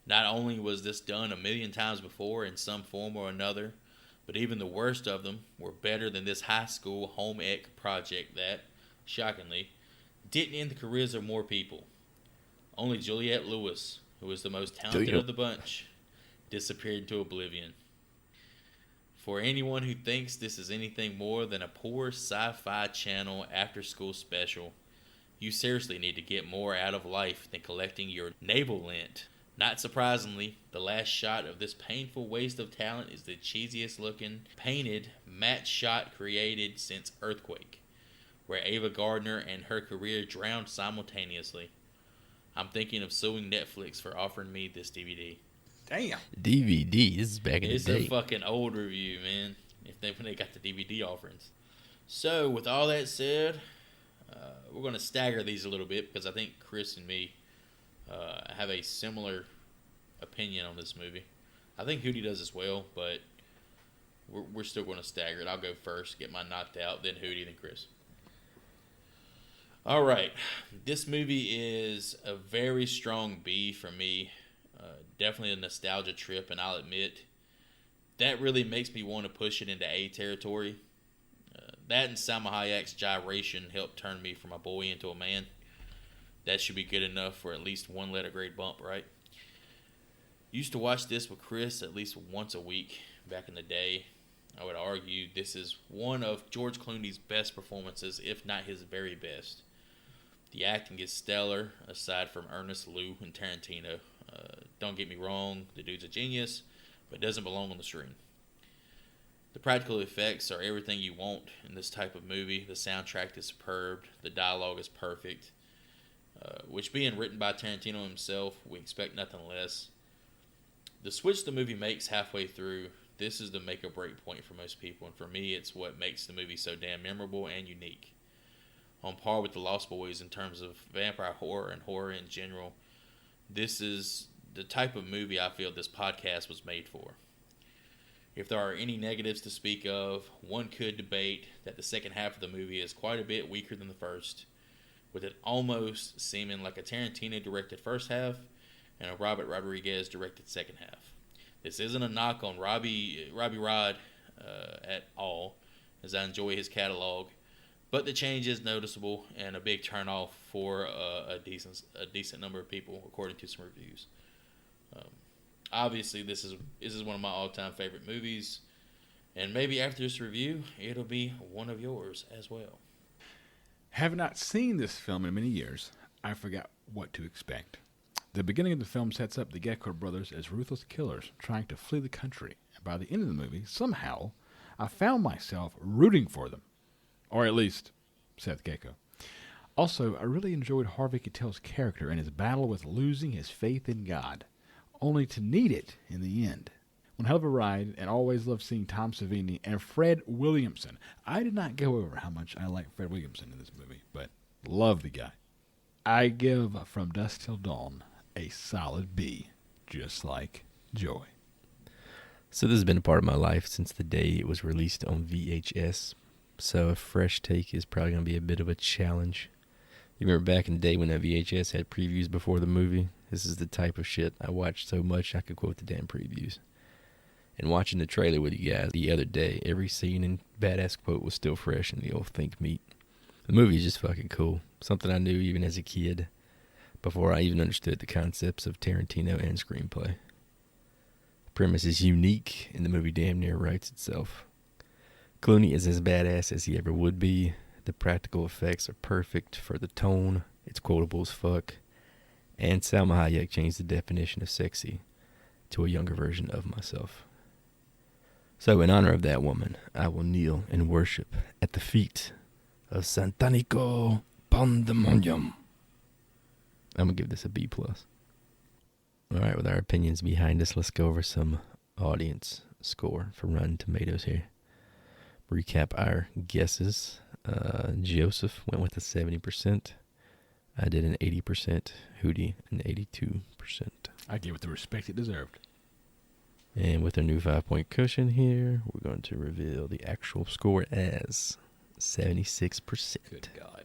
Speaker 1: Not only was this done a million times before in some form or another, but even the worst of them were better than this high school home ec project that, shockingly, didn't end the careers of more people. Only Juliette Lewis, who was the most talented of the bunch, disappeared into oblivion. For anyone who thinks this is anything more than a poor sci-fi channel after-school special, you seriously need to get more out of life than collecting your navel lint. Not surprisingly, the last shot of this painful waste of talent is the cheesiest looking, painted, matte shot created since Earthquake, where Ava Gardner and her career drowned simultaneously. I'm thinking of suing Netflix for offering me this DVD.
Speaker 2: Damn.
Speaker 3: DVD. This is back in
Speaker 1: It's
Speaker 3: the day.
Speaker 1: a fucking old review, man. When they got the DVD offerings. So, with all that said, we're going to stagger these a little bit because I think Chris and me have a similar opinion on this movie. I think Hootie does as well, but we're still going to stagger it. I'll go first, get mine knocked out, then Hootie, then Chris. All right. This movie is a very strong B for me. Definitely a nostalgia trip, and I'll admit that really makes me want to push it into A territory. That and Salma Hayek's gyration helped turn me from a boy into a man. That should be good enough for at least one letter grade bump, right? Used to watch this with Chris at least once a week back in the day. I would argue this is one of George Clooney's best performances, if not his very best. The acting is stellar, aside from Ernest Liu and Tarantino. Don't get me wrong, the dude's a genius, but doesn't belong on the screen. The practical effects are everything you want in this type of movie. The soundtrack is superb. The dialogue is perfect. Which being written by Tarantino himself, we expect nothing less. The switch the movie makes halfway through, this is the make or break point for most people, and for me it's what makes the movie so damn memorable and unique. On par with The Lost Boys in terms of vampire horror and horror in general, this is the type of movie I feel this podcast was made for. If there are any negatives to speak of, one could debate that the second half of the movie is quite a bit weaker than the first, with it almost seeming like a Tarantino-directed first half and a Robert Rodriguez directed second half. This isn't a knock on Robbie Rod at all, as I enjoy his catalog, but the change is noticeable and a big turnoff for a decent number of people, according to some reviews. Obviously, this is one of my all-time favorite movies, and maybe after this review, it'll be one of yours as well.
Speaker 2: Having not seen this film in many years, I forgot what to expect. The beginning of the film sets up the Gecko brothers as ruthless killers trying to flee the country, and by the end of the movie, somehow, I found myself rooting for them. Or at least, Seth Gecko. Also, I really enjoyed Harvey Keitel's character and his battle with losing his faith in God, only to need it in the end. One hell of a ride, and always loved seeing Tom Savini and Fred Williamson. I did not go over how much I like Fred Williamson in this movie, but love the guy. I give From Dusk Till Dawn a solid B, just like Joy.
Speaker 3: So this has been a part of my life since the day it was released on VHS. So a fresh take is probably going to be a bit of a challenge. You remember back in the day when that VHS had previews before the movie? This is the type of shit I watched so much I could quote the damn previews. And watching the trailer with you guys the other day, every scene and badass quote was still fresh in the old think meat. The movie is just fucking cool. Something I knew even as a kid, before I even understood the concepts of Tarantino and screenplay. The premise is unique, and the movie damn near writes itself. Clooney is as badass as he ever would be. The practical effects are perfect for the tone. It's quotable as fuck. And Salma Hayek changed the definition of sexy. to a younger version of myself. So in honor of that woman, I will kneel and worship at the feet of Santanico Pandemonium. I'm going to give this a B+. All right, with our opinions behind us, let's go over some audience score for Rotten Tomatoes here. Recap our guesses. Joseph went with a 70%. I did an 80%. Hootie, an 82%.
Speaker 2: I give it the respect it deserved.
Speaker 3: And with our new 5-point cushion here, we're going to reveal the actual score as 76%.
Speaker 2: Good God.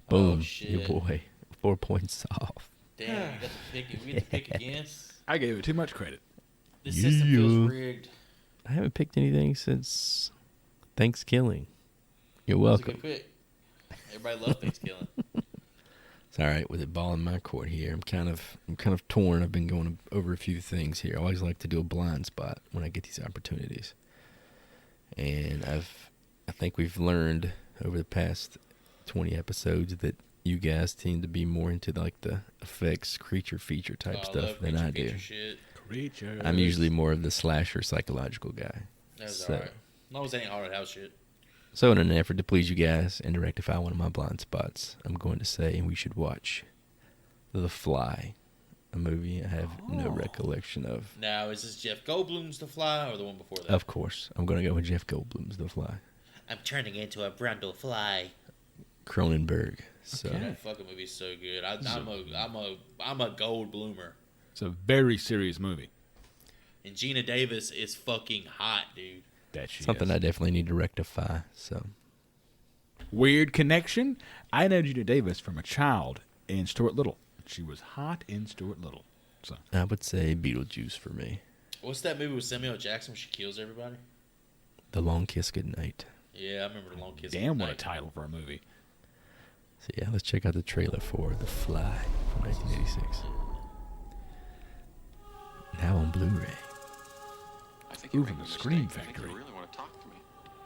Speaker 3: Boom,
Speaker 1: Oh, shit.
Speaker 3: your boy. 4 points off.
Speaker 1: Damn, you got to pick it. We get to pick again.
Speaker 2: I gave it too much credit.
Speaker 1: This system feels
Speaker 3: Yeah.
Speaker 1: rigged.
Speaker 3: I haven't picked anything since Thanksgiving. You're
Speaker 1: That was a
Speaker 3: welcome.
Speaker 1: good pick. Everybody loves Thanksgiving.
Speaker 3: It's all right with it ball in my court here. I'm kind of torn. I've been going over a few things here. I always like to do a blind spot when I get these opportunities. And I think we've learned over the past 20 episodes that you guys seem to be more into like the effects, creature feature type
Speaker 1: Oh,
Speaker 3: stuff
Speaker 1: love
Speaker 3: than I
Speaker 1: creature
Speaker 3: do.
Speaker 1: Shit.
Speaker 2: Creature.
Speaker 3: I'm usually more of the slasher psychological guy.
Speaker 1: That's
Speaker 3: So-
Speaker 1: alright. As long as it ain't haunted house shit.
Speaker 3: So in an effort to please you guys and to rectify one of my blind spots, I'm going to say we should watch The Fly, a movie I have no recollection of.
Speaker 1: Now, is this Jeff Goldblum's The Fly or the one before that?
Speaker 3: Of course, I'm going to go with Jeff Goldblum's The Fly.
Speaker 1: I'm turning into a Brundle Fly.
Speaker 3: Cronenberg. So
Speaker 2: Okay.
Speaker 1: That fucking movie's so good. I'm a gold bloomer.
Speaker 2: It's a very serious movie.
Speaker 1: And Gina Davis is fucking hot, dude.
Speaker 2: That she
Speaker 3: something
Speaker 2: is.
Speaker 3: I definitely need to rectify. So
Speaker 2: Weird connection. I know Gina Davis from a child in Stuart Little. She was hot in Stuart Little. So
Speaker 3: I would say Beetlejuice for me.
Speaker 1: What's that movie with Samuel L. Jackson where she kills everybody?
Speaker 3: The Long Kiss Goodnight.
Speaker 1: Yeah, I remember The Long Kiss.
Speaker 2: damn, what a
Speaker 1: Goodnight.
Speaker 2: title for a movie.
Speaker 3: So yeah, let's check out the trailer for The Fly from 1986. Now on Blu-ray.
Speaker 5: I think
Speaker 2: Ooh,
Speaker 5: you're
Speaker 2: from
Speaker 5: making
Speaker 2: the
Speaker 5: a
Speaker 2: Scream
Speaker 5: mistake. I think
Speaker 2: Factory.
Speaker 5: you really want to talk to me.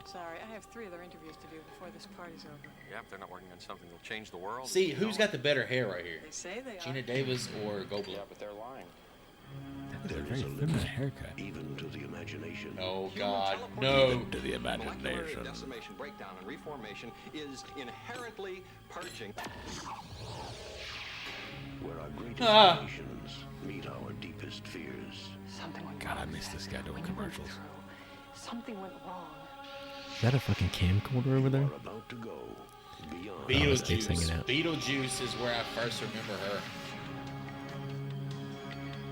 Speaker 6: Sorry, I have 3 other interviews to do before this party's over.
Speaker 5: Yeah, if they're not working on something that'll change the world.
Speaker 1: See,
Speaker 5: you
Speaker 1: who's
Speaker 5: know.
Speaker 1: got the better hair right here?
Speaker 6: They say they
Speaker 1: Gina
Speaker 6: are.
Speaker 1: Davis or Goldblum?
Speaker 5: Yeah, but they're lying.
Speaker 2: That's a very feminine haircut.
Speaker 7: Even to the imagination.
Speaker 1: Oh
Speaker 5: Human
Speaker 1: God,
Speaker 5: teleportation,
Speaker 1: no!
Speaker 2: To the
Speaker 5: molecular
Speaker 2: imagination.
Speaker 5: decimation, breakdown, and reformation is inherently purging.
Speaker 7: Where our greatest
Speaker 1: Ah.
Speaker 7: creations meet our deepest fears.
Speaker 6: Something went
Speaker 2: God, I
Speaker 6: wrong.
Speaker 2: miss this guy doing
Speaker 6: When you went
Speaker 2: commercials.
Speaker 6: through, something went wrong.
Speaker 3: Is that a fucking camcorder over there?
Speaker 7: Are about to go beyond.
Speaker 3: State's hanging
Speaker 1: Beetlejuice.
Speaker 3: out.
Speaker 1: Beetlejuice is where I first remember her.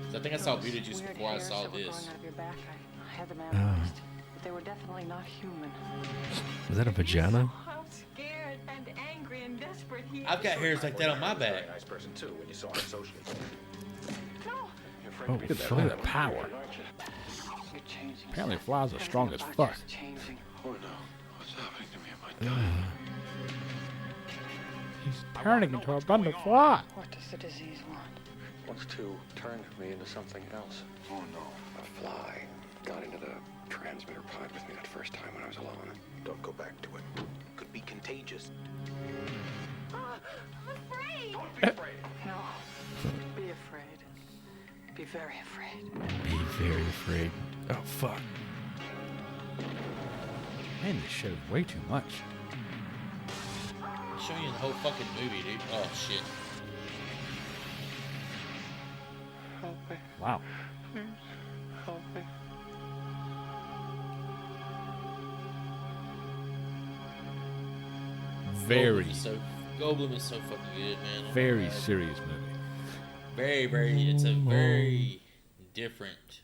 Speaker 1: 'Cause I think I saw
Speaker 6: Those
Speaker 1: Beetlejuice
Speaker 6: weird
Speaker 1: before I
Speaker 6: hairs
Speaker 1: saw
Speaker 6: that were
Speaker 1: this.
Speaker 6: growing out of your back, I had them
Speaker 3: Oh.
Speaker 6: analyzed. But they were definitely not human.
Speaker 3: Was that a vagina?
Speaker 6: How scared and angry and desperate he
Speaker 1: I've got hairs like that on my back.
Speaker 7: Nice person too when you saw her socially.
Speaker 6: No,
Speaker 3: Oh,
Speaker 2: Look at that, look at that power.
Speaker 6: you're changing.
Speaker 2: Apparently
Speaker 6: Seth.
Speaker 2: flies are strong as
Speaker 6: Everything
Speaker 2: fuck.
Speaker 6: about you's changing.
Speaker 5: Oh no, what's happening to me? Am I dying?
Speaker 2: He's turning into a bundle of fly.
Speaker 6: What does the disease want?
Speaker 5: Wants to turn me into something else.
Speaker 7: Oh no. A fly got into the transmitter pod with me that first time when I was alone. Don't go back to it. Could be contagious.
Speaker 6: I'm afraid. Don't be afraid. No, be afraid. Be very afraid.
Speaker 3: Be very afraid. Oh, fuck.
Speaker 2: Man, this show's way too much.
Speaker 1: I'm showing you the whole fucking movie, dude. Oh shit.
Speaker 5: Help me,
Speaker 2: Wow.
Speaker 5: please. Help me.
Speaker 2: Very,
Speaker 1: Goldblum is so fucking good, man. Oh my
Speaker 2: very
Speaker 1: God.
Speaker 2: serious movie.
Speaker 1: Very. It's a very different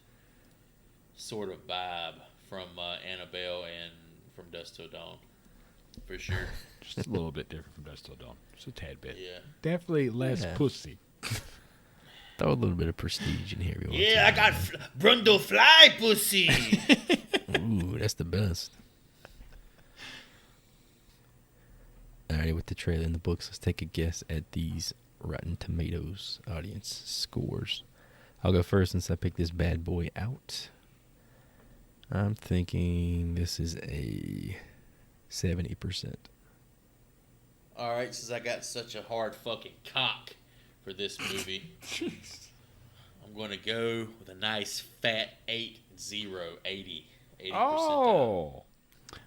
Speaker 1: sort of vibe from Annabelle and from Dusk Till Dawn, for sure.
Speaker 2: Just a little bit different from Dusk Till Dawn. Just a tad bit.
Speaker 1: Yeah.
Speaker 2: Definitely less
Speaker 3: Yeah.
Speaker 2: pussy.
Speaker 3: Throw a little bit of prestige in here. If you want
Speaker 1: Yeah, I got Brundle Fly pussy.
Speaker 3: to. Ooh, that's the best. Alrighty, with the trailer and the books, let's take a guess at these Rotten Tomatoes audience scores. I'll go first since I picked this bad boy out. I'm thinking this is a 70%.
Speaker 1: All right, since I got such a hard fucking cock for this movie, I'm I'm going to go with a nice fat 80%.
Speaker 2: Oh,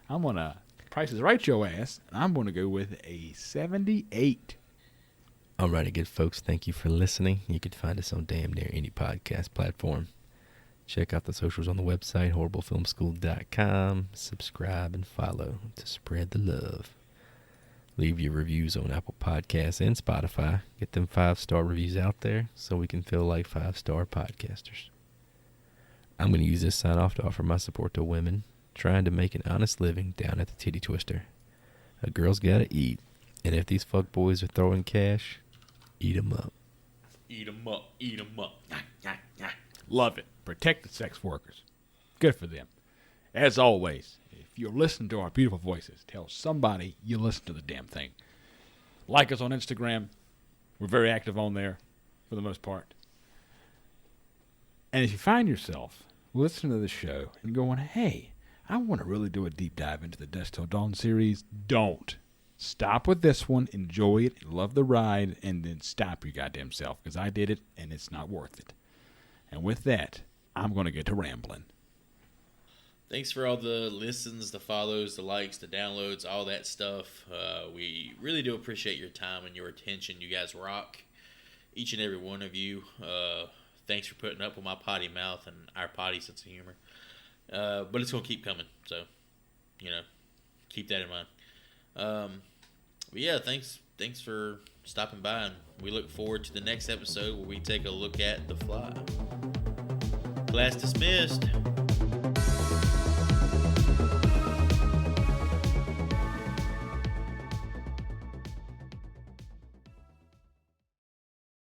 Speaker 2: I'm going to Price is Right your ass, and I'm going to go with a 78.
Speaker 3: Alrighty, good folks. Thank you for listening. You can find us on damn near any podcast platform. Check out the socials on the website, horriblefilmschool.com. Subscribe and follow to spread the love. Leave your reviews on Apple Podcasts and Spotify. Get them 5-star reviews out there so we can feel like 5-star podcasters. I'm going to use this sign-off to offer my support to women trying to make an honest living down at the Titty Twister. A girl's got to eat, and if these fuckboys are throwing cash, eat 'em up.
Speaker 1: Eat 'em up. Eat 'em up.
Speaker 2: Love it. Protect the sex workers. Good for them. As always, if you're listening to our beautiful voices, tell somebody you listen to the damn thing. Like us on Instagram. We're very active on there for the most part. And if you find yourself listening to the show and going, hey, I want to really do a deep dive into the Dusk Till Dawn series, don't. Stop with this one, enjoy it, love the ride, and then stop your goddamn self, because I did it, and it's not worth it. And with that, I'm going to get to rambling.
Speaker 1: Thanks for all the listens, the follows, the likes, the downloads, all that stuff. We really do appreciate your time and your attention. You guys rock, each and every one of you. Thanks for putting up with my potty mouth and our potty sense of humor. But it's going to keep coming, so, keep that in mind. But yeah, thanks for stopping by, and we look forward to the next episode where we take a look at The Fly. Class dismissed.